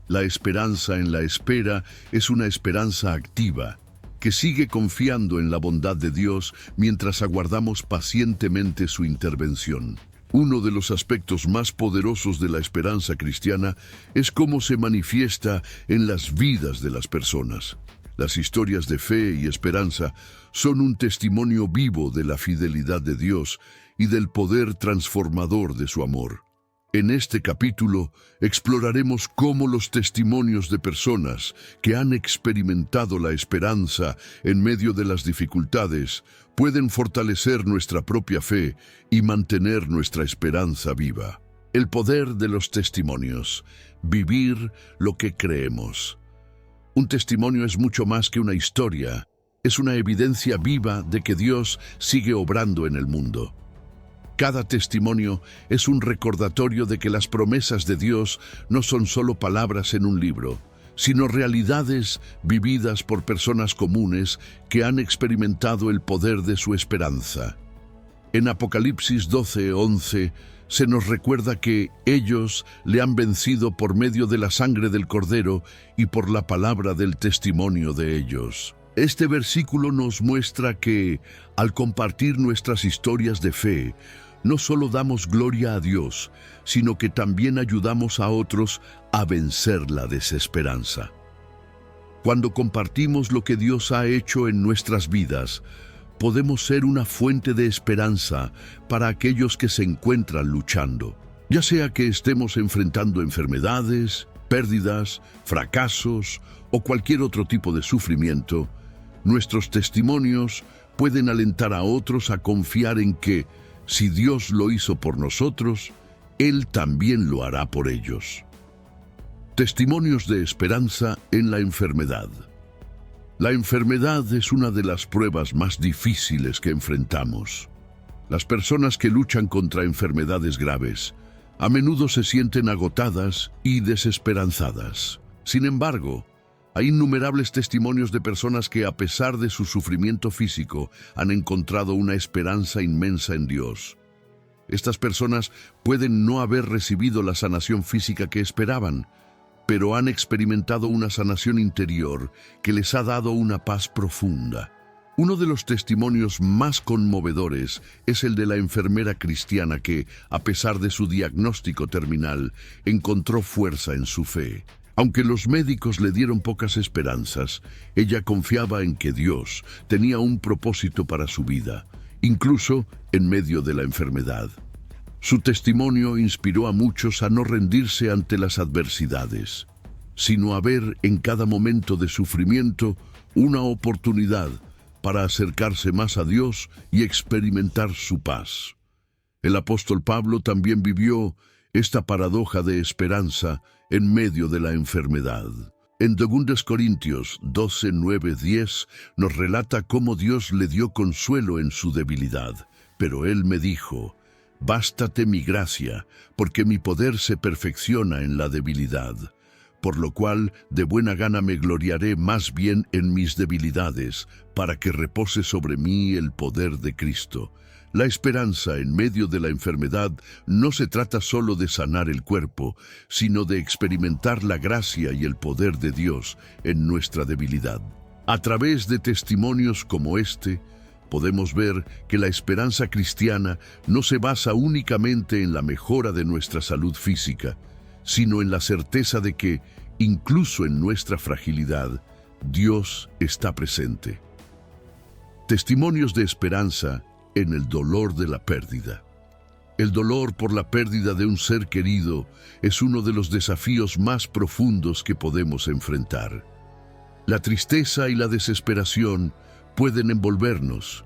La esperanza en la espera es una esperanza activa, que sigue confiando en la bondad de Dios mientras aguardamos pacientemente su intervención. Uno de los aspectos más poderosos de la esperanza cristiana es cómo se manifiesta en las vidas de las personas. Las historias de fe y esperanza son un testimonio vivo de la fidelidad de Dios y del poder transformador de su amor. En este capítulo exploraremos cómo los testimonios de personas que han experimentado la esperanza en medio de las dificultades pueden fortalecer nuestra propia fe y mantener nuestra esperanza viva. El poder de los testimonios: vivir lo que creemos. Un testimonio es mucho más que una historia, es una evidencia viva de que Dios sigue obrando en el mundo. Cada testimonio es un recordatorio de que las promesas de Dios no son solo palabras en un libro, sino realidades vividas por personas comunes que han experimentado el poder de su esperanza. En Apocalipsis 12:11 se nos recuerda que ellos le han vencido por medio de la sangre del Cordero y por la palabra del testimonio de ellos. Este versículo nos muestra que, al compartir nuestras historias de fe, no solo damos gloria a Dios, sino que también ayudamos a otros a vencer la desesperanza. Cuando compartimos lo que Dios ha hecho en nuestras vidas, podemos ser una fuente de esperanza para aquellos que se encuentran luchando, ya sea que estemos enfrentando enfermedades, pérdidas, fracasos o cualquier otro tipo de sufrimiento. Nuestros testimonios pueden alentar a otros a confiar en que, si Dios lo hizo por nosotros, Él también lo hará por ellos. Testimonios de esperanza en la enfermedad. La enfermedad es una de las pruebas más difíciles que enfrentamos. Las personas que luchan contra enfermedades graves a menudo se sienten agotadas y desesperanzadas. Sin embargo, hay innumerables testimonios de personas que, a pesar de su sufrimiento físico, han encontrado una esperanza inmensa en Dios. Estas personas pueden no haber recibido la sanación física que esperaban, pero han experimentado una sanación interior que les ha dado una paz profunda. Uno de los testimonios más conmovedores es el de la enfermera cristiana que, a pesar de su diagnóstico terminal, encontró fuerza en su fe. Aunque los médicos le dieron pocas esperanzas, ella confiaba en que Dios tenía un propósito para su vida, incluso en medio de la enfermedad. Su testimonio inspiró a muchos a no rendirse ante las adversidades, sino a ver en cada momento de sufrimiento una oportunidad para acercarse más a Dios y experimentar su paz. El apóstol Pablo también vivió esta paradoja de esperanza en medio de la enfermedad. En 2 Corintios 12, 9, 10 nos relata cómo Dios le dio consuelo en su debilidad. Pero Él me dijo: «Bástate mi gracia, porque mi poder se perfecciona en la debilidad. Por lo cual de buena gana me gloriaré más bien en mis debilidades, para que repose sobre mí el poder de Cristo». La esperanza en medio de la enfermedad no se trata solo de sanar el cuerpo, sino de experimentar la gracia y el poder de Dios en nuestra debilidad. A través de testimonios como este, podemos ver que la esperanza cristiana no se basa únicamente en la mejora de nuestra salud física, sino en la certeza de que, incluso en nuestra fragilidad, Dios está presente. Testimonios de esperanza en el dolor de la pérdida. El dolor por la pérdida de un ser querido es uno de los desafíos más profundos que podemos enfrentar. La tristeza y la desesperación pueden envolvernos,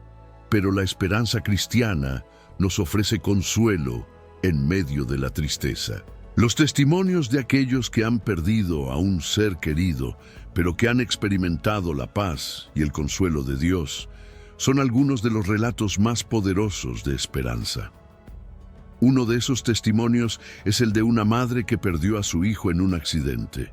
pero la esperanza cristiana nos ofrece consuelo en medio de la tristeza. Los testimonios de aquellos que han perdido a un ser querido, pero que han experimentado la paz y el consuelo de Dios, son algunos de los relatos más poderosos de esperanza. Uno de esos testimonios es el de una madre que perdió a su hijo en un accidente.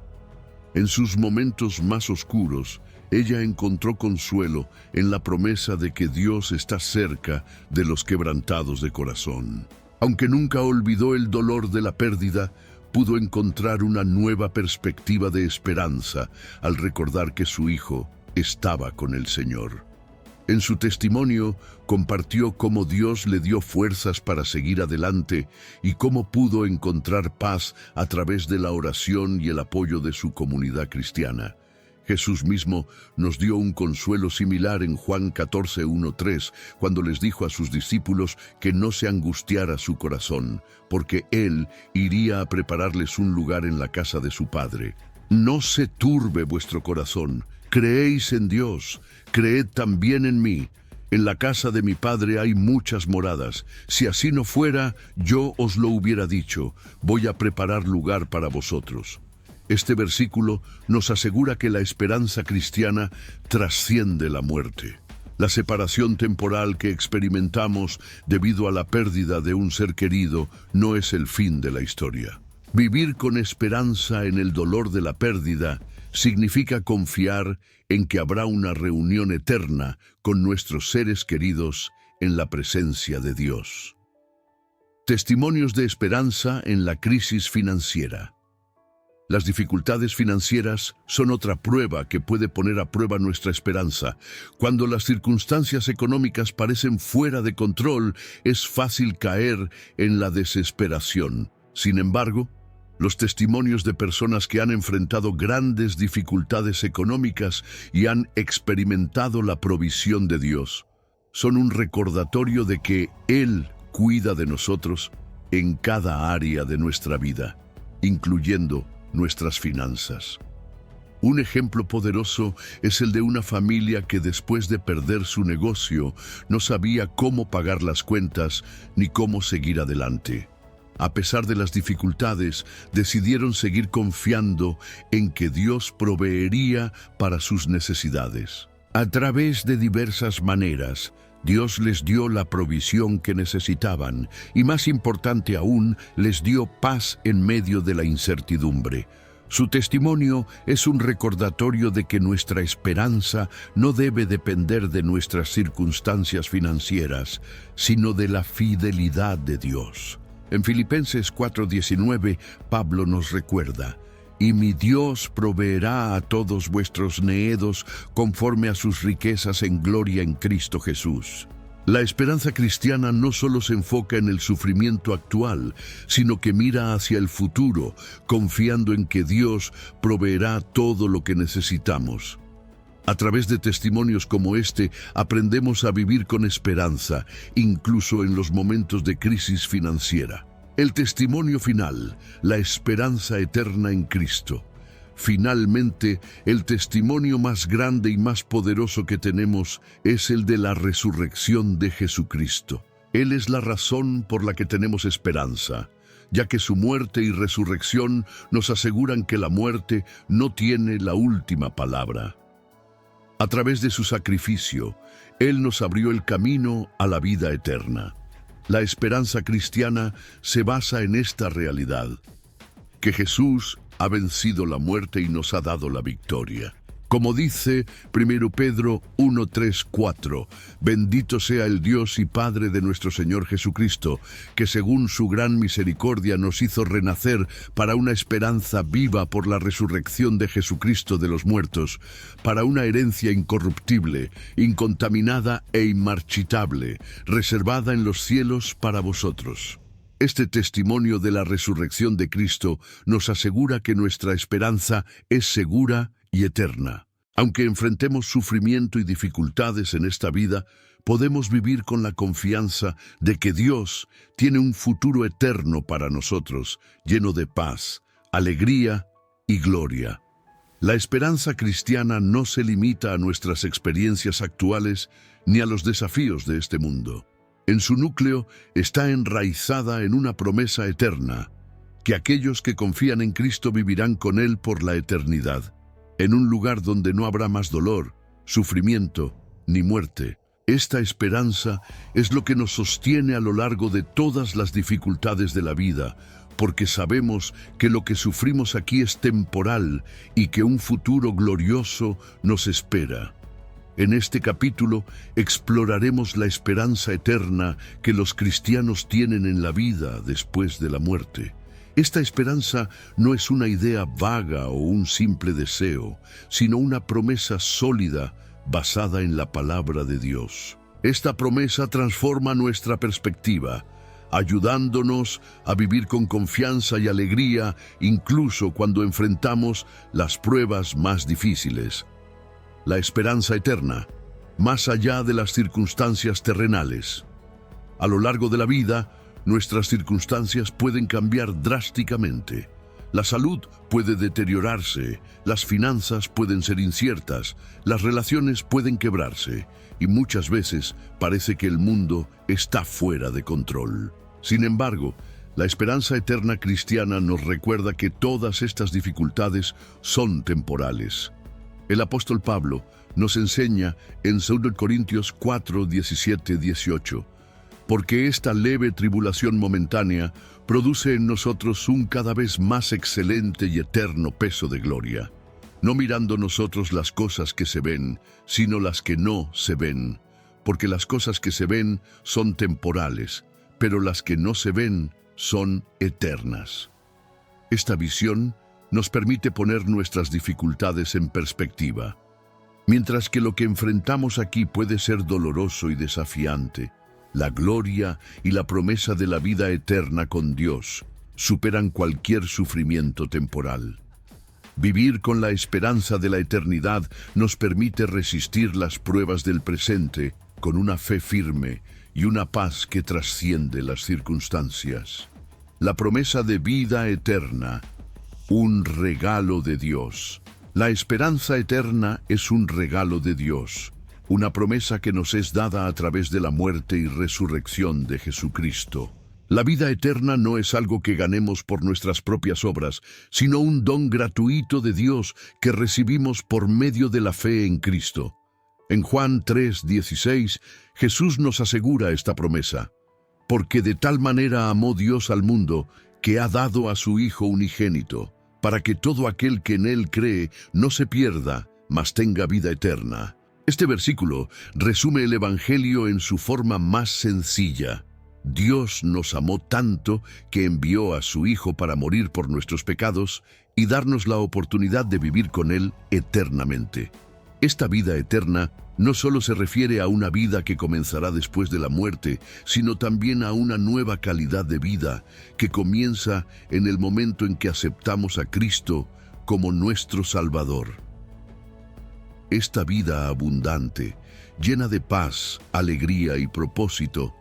En sus momentos más oscuros, ella encontró consuelo en la promesa de que Dios está cerca de los quebrantados de corazón. Aunque nunca olvidó el dolor de la pérdida, pudo encontrar una nueva perspectiva de esperanza al recordar que su hijo estaba con el Señor. En su testimonio, compartió cómo Dios le dio fuerzas para seguir adelante y cómo pudo encontrar paz a través de la oración y el apoyo de su comunidad cristiana. Jesús mismo nos dio un consuelo similar en Juan 14, 1-3, cuando les dijo a sus discípulos que no se angustiara su corazón, porque Él iría a prepararles un lugar en la casa de su Padre. No se turbe vuestro corazón. Creéis en Dios, creed también en mí. En la casa de mi Padre hay muchas moradas. Si así no fuera, yo os lo hubiera dicho. Voy a preparar lugar para vosotros. Este versículo nos asegura que la esperanza cristiana trasciende la muerte. La separación temporal que experimentamos debido a la pérdida de un ser querido no es el fin de la historia. Vivir con esperanza en el dolor de la pérdida significa confiar en que habrá una reunión eterna con nuestros seres queridos en la presencia de Dios. Testimonios de esperanza en la crisis financiera. Las dificultades financieras son otra prueba que puede poner a prueba nuestra esperanza. Cuando las circunstancias económicas parecen fuera de control, es fácil caer en la desesperación. Sin embargo, los testimonios de personas que han enfrentado grandes dificultades económicas y han experimentado la provisión de Dios son un recordatorio de que Él cuida de nosotros en cada área de nuestra vida, incluyendo nuestras finanzas. Un ejemplo poderoso es el de una familia que después de perder su negocio no sabía cómo pagar las cuentas ni cómo seguir adelante. A pesar de las dificultades, decidieron seguir confiando en que Dios proveería para sus necesidades. A través de diversas maneras, Dios les dio la provisión que necesitaban y, más importante aún, les dio paz en medio de la incertidumbre. Su testimonio es un recordatorio de que nuestra esperanza no debe depender de nuestras circunstancias financieras, sino de la fidelidad de Dios. En Filipenses 4:19, Pablo nos recuerda: «Y mi Dios proveerá a todos vuestros needos conforme a sus riquezas en gloria en Cristo Jesús». La esperanza cristiana no solo se enfoca en el sufrimiento actual, sino que mira hacia el futuro, confiando en que Dios proveerá todo lo que necesitamos. A través de testimonios como este, aprendemos a vivir con esperanza, incluso en los momentos de crisis financiera. El testimonio final, la esperanza eterna en Cristo. Finalmente, el testimonio más grande y más poderoso que tenemos es el de la resurrección de Jesucristo. Él es la razón por la que tenemos esperanza, ya que su muerte y resurrección nos aseguran que la muerte no tiene la última palabra. A través de su sacrificio, Él nos abrió el camino a la vida eterna. La esperanza cristiana se basa en esta realidad, que Jesús ha vencido la muerte y nos ha dado la victoria. Como dice 1 Pedro 1, 3, 4, bendito sea el Dios y Padre de nuestro Señor Jesucristo, que según su gran misericordia nos hizo renacer para una esperanza viva por la resurrección de Jesucristo de los muertos, para una herencia incorruptible, incontaminada e inmarchitable, reservada en los cielos para vosotros. Este testimonio de la resurrección de Cristo nos asegura que nuestra esperanza es segura y eterna. Aunque enfrentemos sufrimiento y dificultades en esta vida, podemos vivir con la confianza de que Dios tiene un futuro eterno para nosotros, lleno de paz, alegría y gloria. La esperanza cristiana no se limita a nuestras experiencias actuales ni a los desafíos de este mundo. En su núcleo está enraizada en una promesa eterna, que aquellos que confían en Cristo vivirán con Él por la eternidad, en un lugar donde no habrá más dolor, sufrimiento ni muerte. Esta esperanza es lo que nos sostiene a lo largo de todas las dificultades de la vida, porque sabemos que lo que sufrimos aquí es temporal y que un futuro glorioso nos espera. En este capítulo exploraremos la esperanza eterna que los cristianos tienen en la vida después de la muerte. Esta esperanza no es una idea vaga o un simple deseo, sino una promesa sólida basada en la palabra de Dios. Esta promesa transforma nuestra perspectiva, ayudándonos a vivir con confianza y alegría incluso cuando enfrentamos las pruebas más difíciles. La esperanza eterna, más allá de las circunstancias terrenales. A lo largo de la vida, nuestras circunstancias pueden cambiar drásticamente. La salud puede deteriorarse, las finanzas pueden ser inciertas, las relaciones pueden quebrarse y muchas veces parece que el mundo está fuera de control. Sin embargo, la esperanza eterna cristiana nos recuerda que todas estas dificultades son temporales. El apóstol Pablo nos enseña en 2 Corintios 4, 17, 18, porque esta leve tribulación momentánea produce en nosotros un cada vez más excelente y eterno peso de gloria, no mirando nosotros las cosas que se ven, sino las que no se ven, porque las cosas que se ven son temporales, pero las que no se ven son eternas. Esta visión nos permite poner nuestras dificultades en perspectiva. Mientras que lo que enfrentamos aquí puede ser doloroso y desafiante, la gloria y la promesa de la vida eterna con Dios superan cualquier sufrimiento temporal. Vivir con la esperanza de la eternidad nos permite resistir las pruebas del presente con una fe firme y una paz que trasciende las circunstancias. La promesa de vida eterna, un regalo de Dios. La esperanza eterna es un regalo de Dios, una promesa que nos es dada a través de la muerte y resurrección de Jesucristo. La vida eterna no es algo que ganemos por nuestras propias obras, sino un don gratuito de Dios que recibimos por medio de la fe en Cristo. En Juan 3:16, Jesús nos asegura esta promesa, porque de tal manera amó Dios al mundo que ha dado a su Hijo unigénito, para que todo aquel que en Él cree no se pierda, mas tenga vida eterna. Este versículo resume el Evangelio en su forma más sencilla. Dios nos amó tanto que envió a su Hijo para morir por nuestros pecados y darnos la oportunidad de vivir con Él eternamente. Esta vida eterna no solo se refiere a una vida que comenzará después de la muerte, sino también a una nueva calidad de vida que comienza en el momento en que aceptamos a Cristo como nuestro Salvador. Esta vida abundante, llena de paz, alegría y propósito,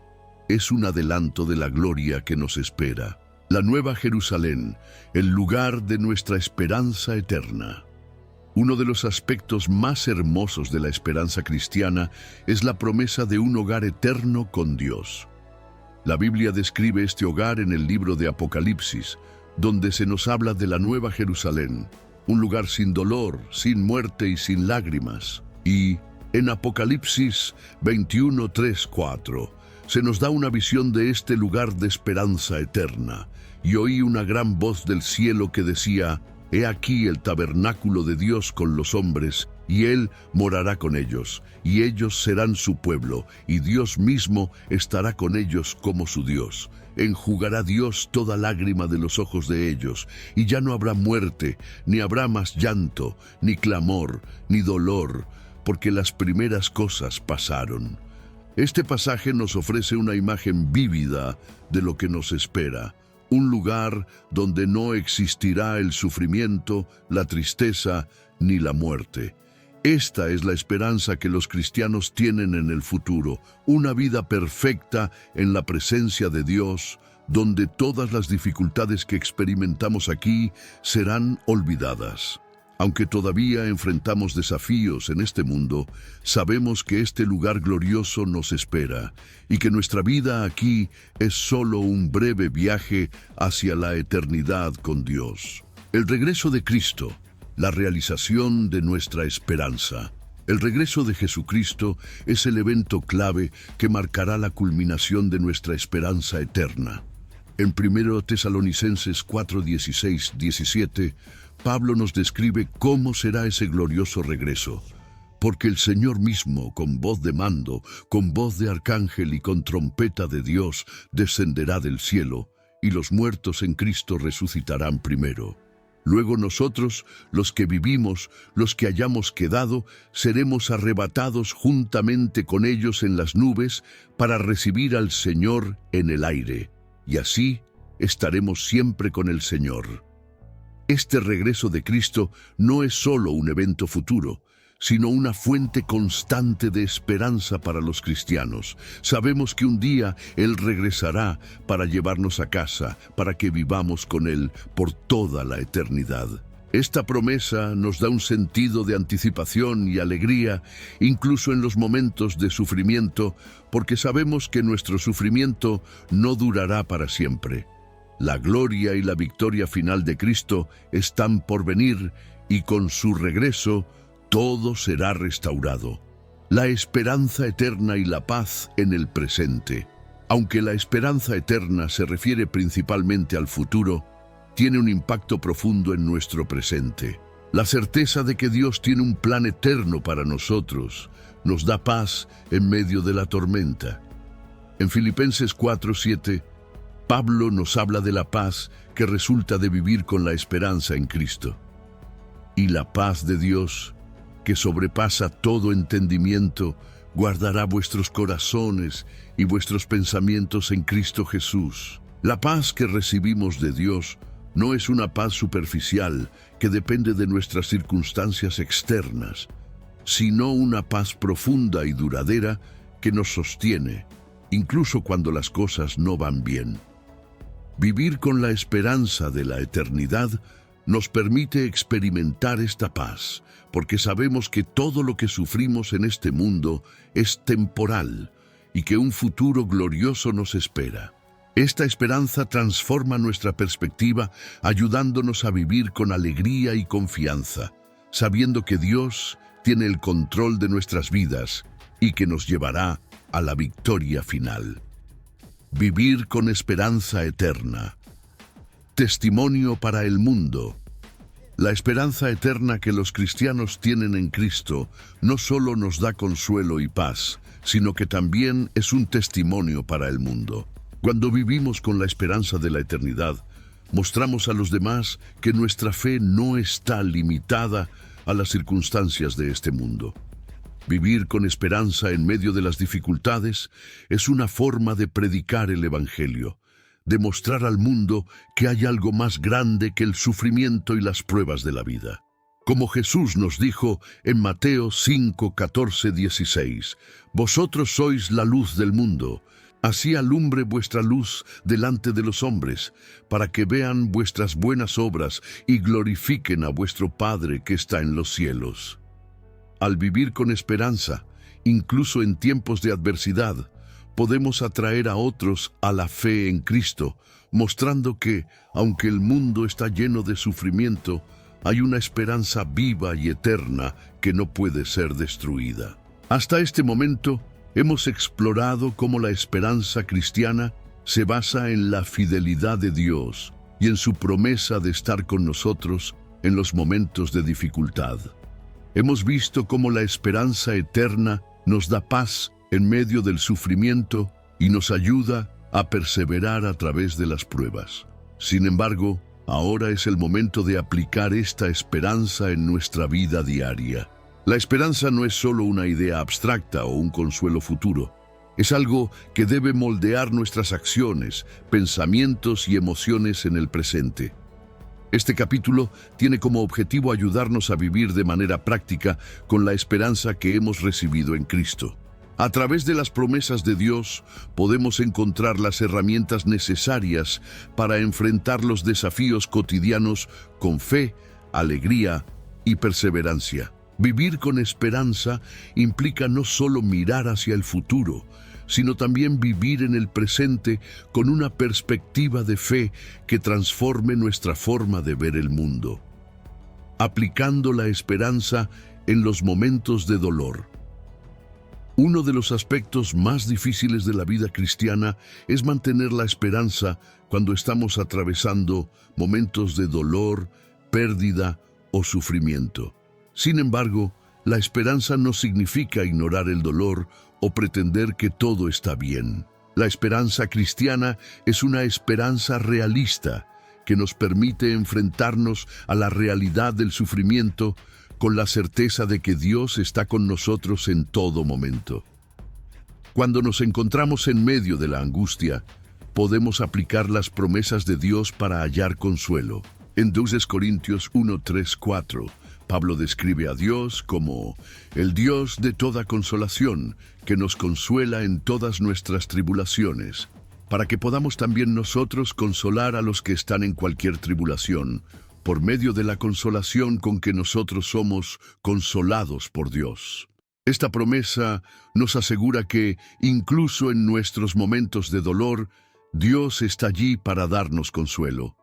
es un adelanto de la gloria que nos espera. La Nueva Jerusalén, el lugar de nuestra esperanza eterna. Uno de los aspectos más hermosos de la esperanza cristiana es la promesa de un hogar eterno con Dios. La Biblia describe este hogar en el libro de Apocalipsis, donde se nos habla de la Nueva Jerusalén, un lugar sin dolor, sin muerte y sin lágrimas. Y en Apocalipsis 21, 3, 4, se nos da una visión de este lugar de esperanza eterna. Y oí una gran voz del cielo que decía: «He aquí el tabernáculo de Dios con los hombres, y Él morará con ellos, y ellos serán su pueblo, y Dios mismo estará con ellos como su Dios. Enjugará Dios toda lágrima de los ojos de ellos, y ya no habrá muerte, ni habrá más llanto, ni clamor, ni dolor, porque las primeras cosas pasaron». Este pasaje nos ofrece una imagen vívida de lo que nos espera. Un lugar donde no existirá el sufrimiento, la tristeza ni la muerte. Esta es la esperanza que los cristianos tienen en el futuro, una vida perfecta en la presencia de Dios, donde todas las dificultades que experimentamos aquí serán olvidadas. Aunque todavía enfrentamos desafíos en este mundo, sabemos que este lugar glorioso nos espera y que nuestra vida aquí es solo un breve viaje hacia la eternidad con Dios. El regreso de Cristo, la realización de nuestra esperanza. El regreso de Jesucristo es el evento clave que marcará la culminación de nuestra esperanza eterna. En 1 Tesalonicenses 4, 16, 17, Pablo nos describe cómo será ese glorioso regreso. Porque el Señor mismo, con voz de mando, con voz de arcángel y con trompeta de Dios, descenderá del cielo, y los muertos en Cristo resucitarán primero. Luego nosotros, los que vivimos, los que hayamos quedado, seremos arrebatados juntamente con ellos en las nubes para recibir al Señor en el aire, y así estaremos siempre con el Señor. Este regreso de Cristo no es solo un evento futuro, sino una fuente constante de esperanza para los cristianos. Sabemos que un día Él regresará para llevarnos a casa, para que vivamos con Él por toda la eternidad. Esta promesa nos da un sentido de anticipación y alegría, incluso en los momentos de sufrimiento, porque sabemos que nuestro sufrimiento no durará para siempre. La gloria y la victoria final de Cristo están por venir, y con su regreso todo será restaurado. La esperanza eterna y la paz en el presente. Aunque la esperanza eterna se refiere principalmente al futuro, tiene un impacto profundo en nuestro presente. La certeza de que Dios tiene un plan eterno para nosotros nos da paz en medio de la tormenta. En Filipenses 4:7, Pablo nos habla de la paz que resulta de vivir con la esperanza en Cristo. Y la paz de Dios, que sobrepasa todo entendimiento, guardará vuestros corazones y vuestros pensamientos en Cristo Jesús. La paz que recibimos de Dios no es una paz superficial que depende de nuestras circunstancias externas, sino una paz profunda y duradera que nos sostiene, incluso cuando las cosas no van bien. Vivir con la esperanza de la eternidad nos permite experimentar esta paz, porque sabemos que todo lo que sufrimos en este mundo es temporal y que un futuro glorioso nos espera. Esta esperanza transforma nuestra perspectiva, ayudándonos a vivir con alegría y confianza, sabiendo que Dios tiene el control de nuestras vidas y que nos llevará a la victoria final. Vivir con esperanza eterna. Testimonio para el mundo. La esperanza eterna que los cristianos tienen en Cristo no solo nos da consuelo y paz, sino que también es un testimonio para el mundo. Cuando vivimos con la esperanza de la eternidad, mostramos a los demás que nuestra fe no está limitada a las circunstancias de este mundo. Vivir con esperanza en medio de las dificultades es una forma de predicar el Evangelio, de mostrar al mundo que hay algo más grande que el sufrimiento y las pruebas de la vida. Como Jesús nos dijo en Mateo 5, 14, 16, «Vosotros sois la luz del mundo. Así alumbre vuestra luz delante de los hombres, para que vean vuestras buenas obras y glorifiquen a vuestro Padre que está en los cielos». Al vivir con esperanza, incluso en tiempos de adversidad, podemos atraer a otros a la fe en Cristo, mostrando que, aunque el mundo está lleno de sufrimiento, hay una esperanza viva y eterna que no puede ser destruida. Hasta este momento, hemos explorado cómo la esperanza cristiana se basa en la fidelidad de Dios y en su promesa de estar con nosotros en los momentos de dificultad. Hemos visto cómo la esperanza eterna nos da paz en medio del sufrimiento y nos ayuda a perseverar a través de las pruebas. Sin embargo, ahora es el momento de aplicar esta esperanza en nuestra vida diaria. La esperanza no es solo una idea abstracta o un consuelo futuro. Es algo que debe moldear nuestras acciones, pensamientos y emociones en el presente. Este capítulo tiene como objetivo ayudarnos a vivir de manera práctica con la esperanza que hemos recibido en Cristo. A través de las promesas de Dios podemos encontrar las herramientas necesarias para enfrentar los desafíos cotidianos con fe, alegría y perseverancia. Vivir con esperanza implica no solo mirar hacia el futuro, sino también vivir en el presente con una perspectiva de fe que transforme nuestra forma de ver el mundo. Aplicando la esperanza en los momentos de dolor. Uno de los aspectos más difíciles de la vida cristiana es mantener la esperanza cuando estamos atravesando momentos de dolor, pérdida o sufrimiento. Sin embargo, la esperanza no significa ignorar el dolor o pretender que todo está bien. La esperanza cristiana es una esperanza realista que nos permite enfrentarnos a la realidad del sufrimiento con la certeza de que Dios está con nosotros en todo momento. Cuando nos encontramos en medio de la angustia, podemos aplicar las promesas de Dios para hallar consuelo. En 2 Corintios 1, 3, 4, Pablo describe a Dios como el Dios de toda consolación, que nos consuela en todas nuestras tribulaciones, para que podamos también nosotros consolar a los que están en cualquier tribulación, por medio de la consolación con que nosotros somos consolados por Dios. Esta promesa nos asegura que, incluso en nuestros momentos de dolor, Dios está allí para darnos consuelo.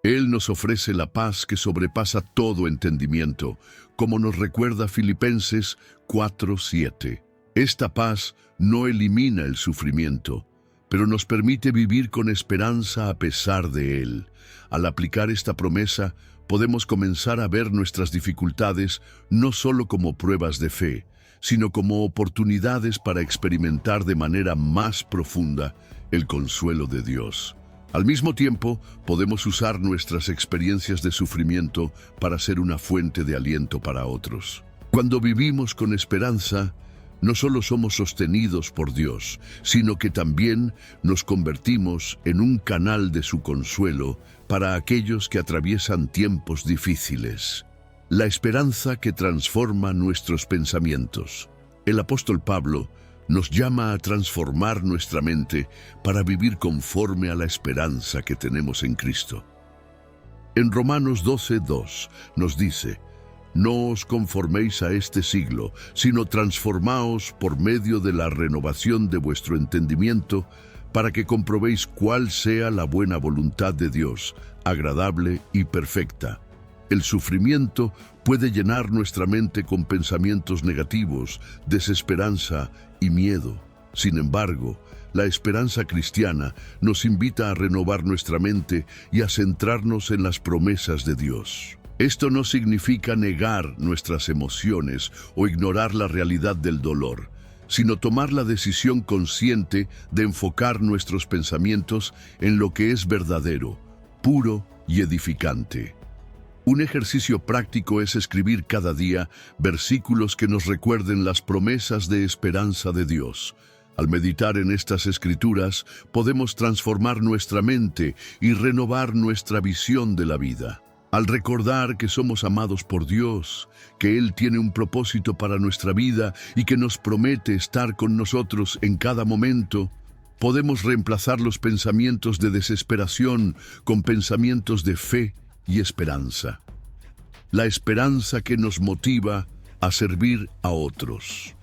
Él nos ofrece la paz que sobrepasa todo entendimiento, como nos recuerda Filipenses 4:7. Esta paz no elimina el sufrimiento, pero nos permite vivir con esperanza a pesar de él. Al aplicar esta promesa, podemos comenzar a ver nuestras dificultades no solo como pruebas de fe, sino como oportunidades para experimentar de manera más profunda el consuelo de Dios. Al mismo tiempo, podemos usar nuestras experiencias de sufrimiento para ser una fuente de aliento para otros. Cuando vivimos con esperanza, no solo somos sostenidos por Dios, sino que también nos convertimos en un canal de su consuelo para aquellos que atraviesan tiempos difíciles. La esperanza que transforma nuestros pensamientos. El apóstol Pablo nos llama a transformar nuestra mente para vivir conforme a la esperanza que tenemos en Cristo. En Romanos 12:2 nos dice: «No os conforméis a este siglo, sino transformaos por medio de la renovación de vuestro entendimiento, para que comprobéis cuál sea la buena voluntad de Dios, agradable y perfecta». El sufrimiento puede llenar nuestra mente con pensamientos negativos, desesperanza y miedo. Sin embargo, la esperanza cristiana nos invita a renovar nuestra mente y a centrarnos en las promesas de Dios. Esto no significa negar nuestras emociones o ignorar la realidad del dolor, sino tomar la decisión consciente de enfocar nuestros pensamientos en lo que es verdadero, puro y edificante. Un ejercicio práctico es escribir cada día versículos que nos recuerden las promesas de esperanza de Dios. Al meditar en estas escrituras, podemos transformar nuestra mente y renovar nuestra visión de la vida. Al recordar que somos amados por Dios, que Él tiene un propósito para nuestra vida y que nos promete estar con nosotros en cada momento, podemos reemplazar los pensamientos de desesperación con pensamientos de fe y esperanza. La esperanza que nos motiva a servir a otros.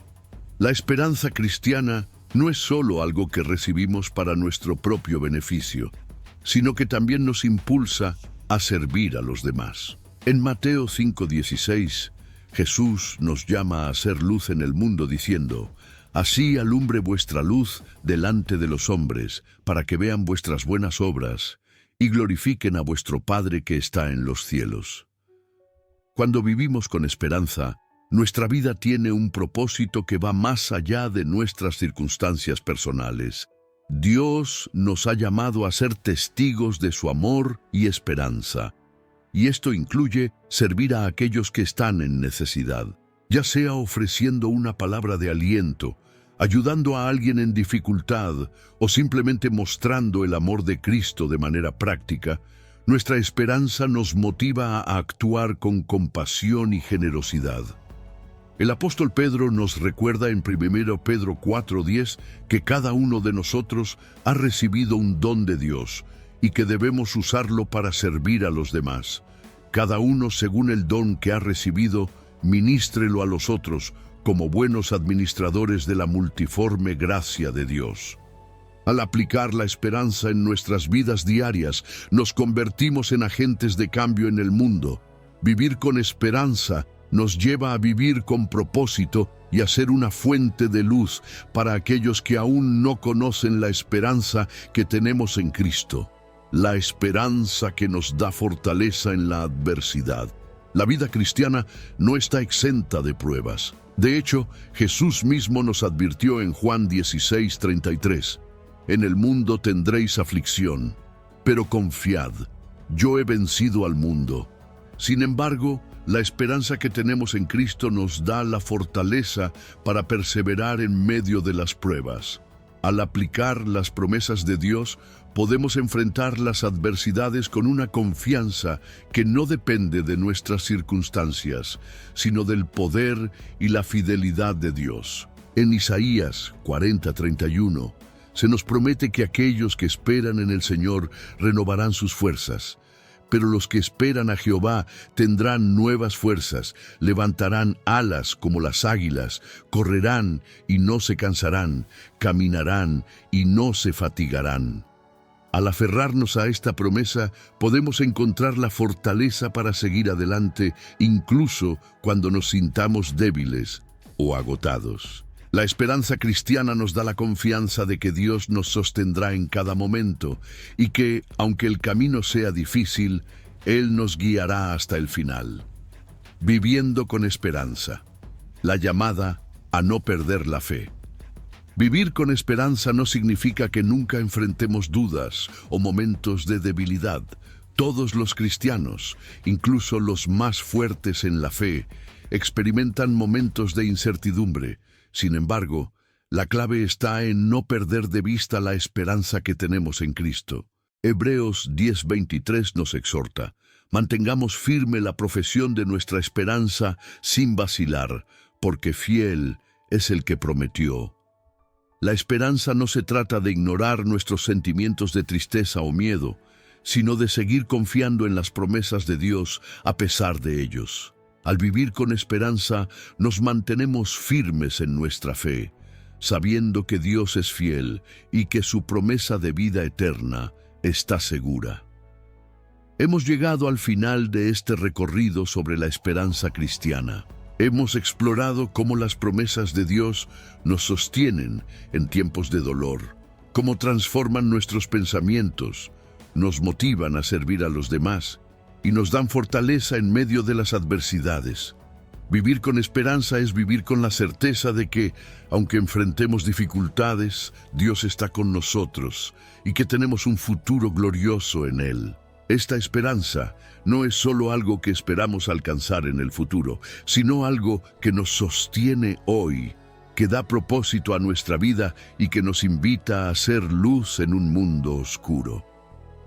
La esperanza cristiana no es solo algo que recibimos para nuestro propio beneficio, sino que también nos impulsa a servir a los demás. En Mateo 5:16, Jesús nos llama a ser luz en el mundo diciendo: «Así alumbre vuestra luz delante de los hombres, para que vean vuestras buenas obras y glorifiquen a vuestro Padre que está en los cielos». Cuando vivimos con esperanza, nuestra vida tiene un propósito que va más allá de nuestras circunstancias personales. Dios nos ha llamado a ser testigos de su amor y esperanza, y esto incluye servir a aquellos que están en necesidad, ya sea ofreciendo una palabra de aliento, ayudando a alguien en dificultad o simplemente mostrando el amor de Cristo de manera práctica. Nuestra esperanza nos motiva a actuar con compasión y generosidad. El apóstol Pedro nos recuerda en 1 Pedro 4:10 que cada uno de nosotros ha recibido un don de Dios y que debemos usarlo para servir a los demás. Cada uno, según el don que ha recibido, ministrelo a los otros como buenos administradores de la multiforme gracia de Dios. Al aplicar la esperanza en nuestras vidas diarias, nos convertimos en agentes de cambio en el mundo. Vivir con esperanza nos lleva a vivir con propósito y a ser una fuente de luz para aquellos que aún no conocen la esperanza que tenemos en Cristo. La esperanza que nos da fortaleza en la adversidad. La vida cristiana no está exenta de pruebas. De hecho, Jesús mismo nos advirtió en Juan 16:33. «En el mundo tendréis aflicción, pero confiad, yo he vencido al mundo». Sin embargo, la esperanza que tenemos en Cristo nos da la fortaleza para perseverar en medio de las pruebas. Al aplicar las promesas de Dios, podemos enfrentar las adversidades con una confianza que no depende de nuestras circunstancias, sino del poder y la fidelidad de Dios. En Isaías 40:31, se nos promete que aquellos que esperan en el Señor renovarán sus fuerzas. Pero los que esperan a Jehová tendrán nuevas fuerzas, levantarán alas como las águilas, correrán y no se cansarán, caminarán y no se fatigarán. Al aferrarnos a esta promesa, podemos encontrar la fortaleza para seguir adelante, incluso cuando nos sintamos débiles o agotados. La esperanza cristiana nos da la confianza de que Dios nos sostendrá en cada momento y que, aunque el camino sea difícil, Él nos guiará hasta el final. Viviendo con esperanza. La llamada a no perder la fe. Vivir con esperanza no significa que nunca enfrentemos dudas o momentos de debilidad. Todos los cristianos, incluso los más fuertes en la fe, experimentan momentos de incertidumbre. Sin embargo, la clave está en no perder de vista la esperanza que tenemos en Cristo. Hebreos 10:23 nos exhorta: mantengamos firme la profesión de nuestra esperanza sin vacilar, porque fiel es el que prometió. La esperanza no se trata de ignorar nuestros sentimientos de tristeza o miedo, sino de seguir confiando en las promesas de Dios a pesar de ellos. Al vivir con esperanza, nos mantenemos firmes en nuestra fe, sabiendo que Dios es fiel y que su promesa de vida eterna está segura. Hemos llegado al final de este recorrido sobre la esperanza cristiana. Hemos explorado cómo las promesas de Dios nos sostienen en tiempos de dolor, cómo transforman nuestros pensamientos, nos motivan a servir a los demás y nos dan fortaleza en medio de las adversidades. Vivir con esperanza es vivir con la certeza de que, aunque enfrentemos dificultades, Dios está con nosotros y que tenemos un futuro glorioso en Él. Esta esperanza no es solo algo que esperamos alcanzar en el futuro, sino algo que nos sostiene hoy, que da propósito a nuestra vida y que nos invita a ser luz en un mundo oscuro.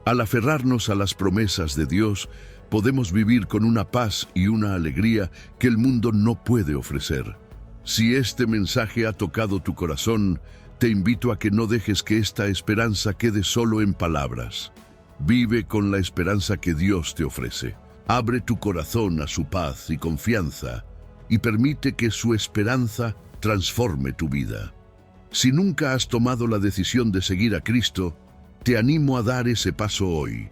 Al aferrarnos a las promesas de Dios, podemos vivir con una paz y una alegría que el mundo no puede ofrecer. Si este mensaje ha tocado tu corazón, te invito a que no dejes que esta esperanza quede solo en palabras. Vive con la esperanza que Dios te ofrece. Abre tu corazón a su paz y confianza y permite que su esperanza transforme tu vida. Si nunca has tomado la decisión de seguir a Cristo, te animo a dar ese paso hoy.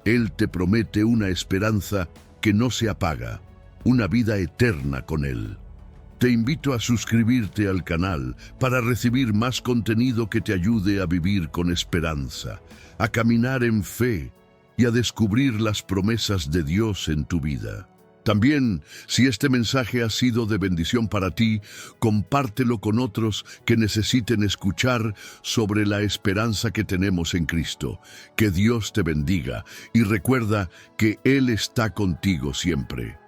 Él te promete una esperanza que no se apaga, una vida eterna con Él. Te invito a suscribirte al canal para recibir más contenido que te ayude a vivir con esperanza, a caminar en fe y a descubrir las promesas de Dios en tu vida. También, si este mensaje ha sido de bendición para ti, compártelo con otros que necesiten escuchar sobre la esperanza que tenemos en Cristo. Que Dios te bendiga y recuerda que Él está contigo siempre.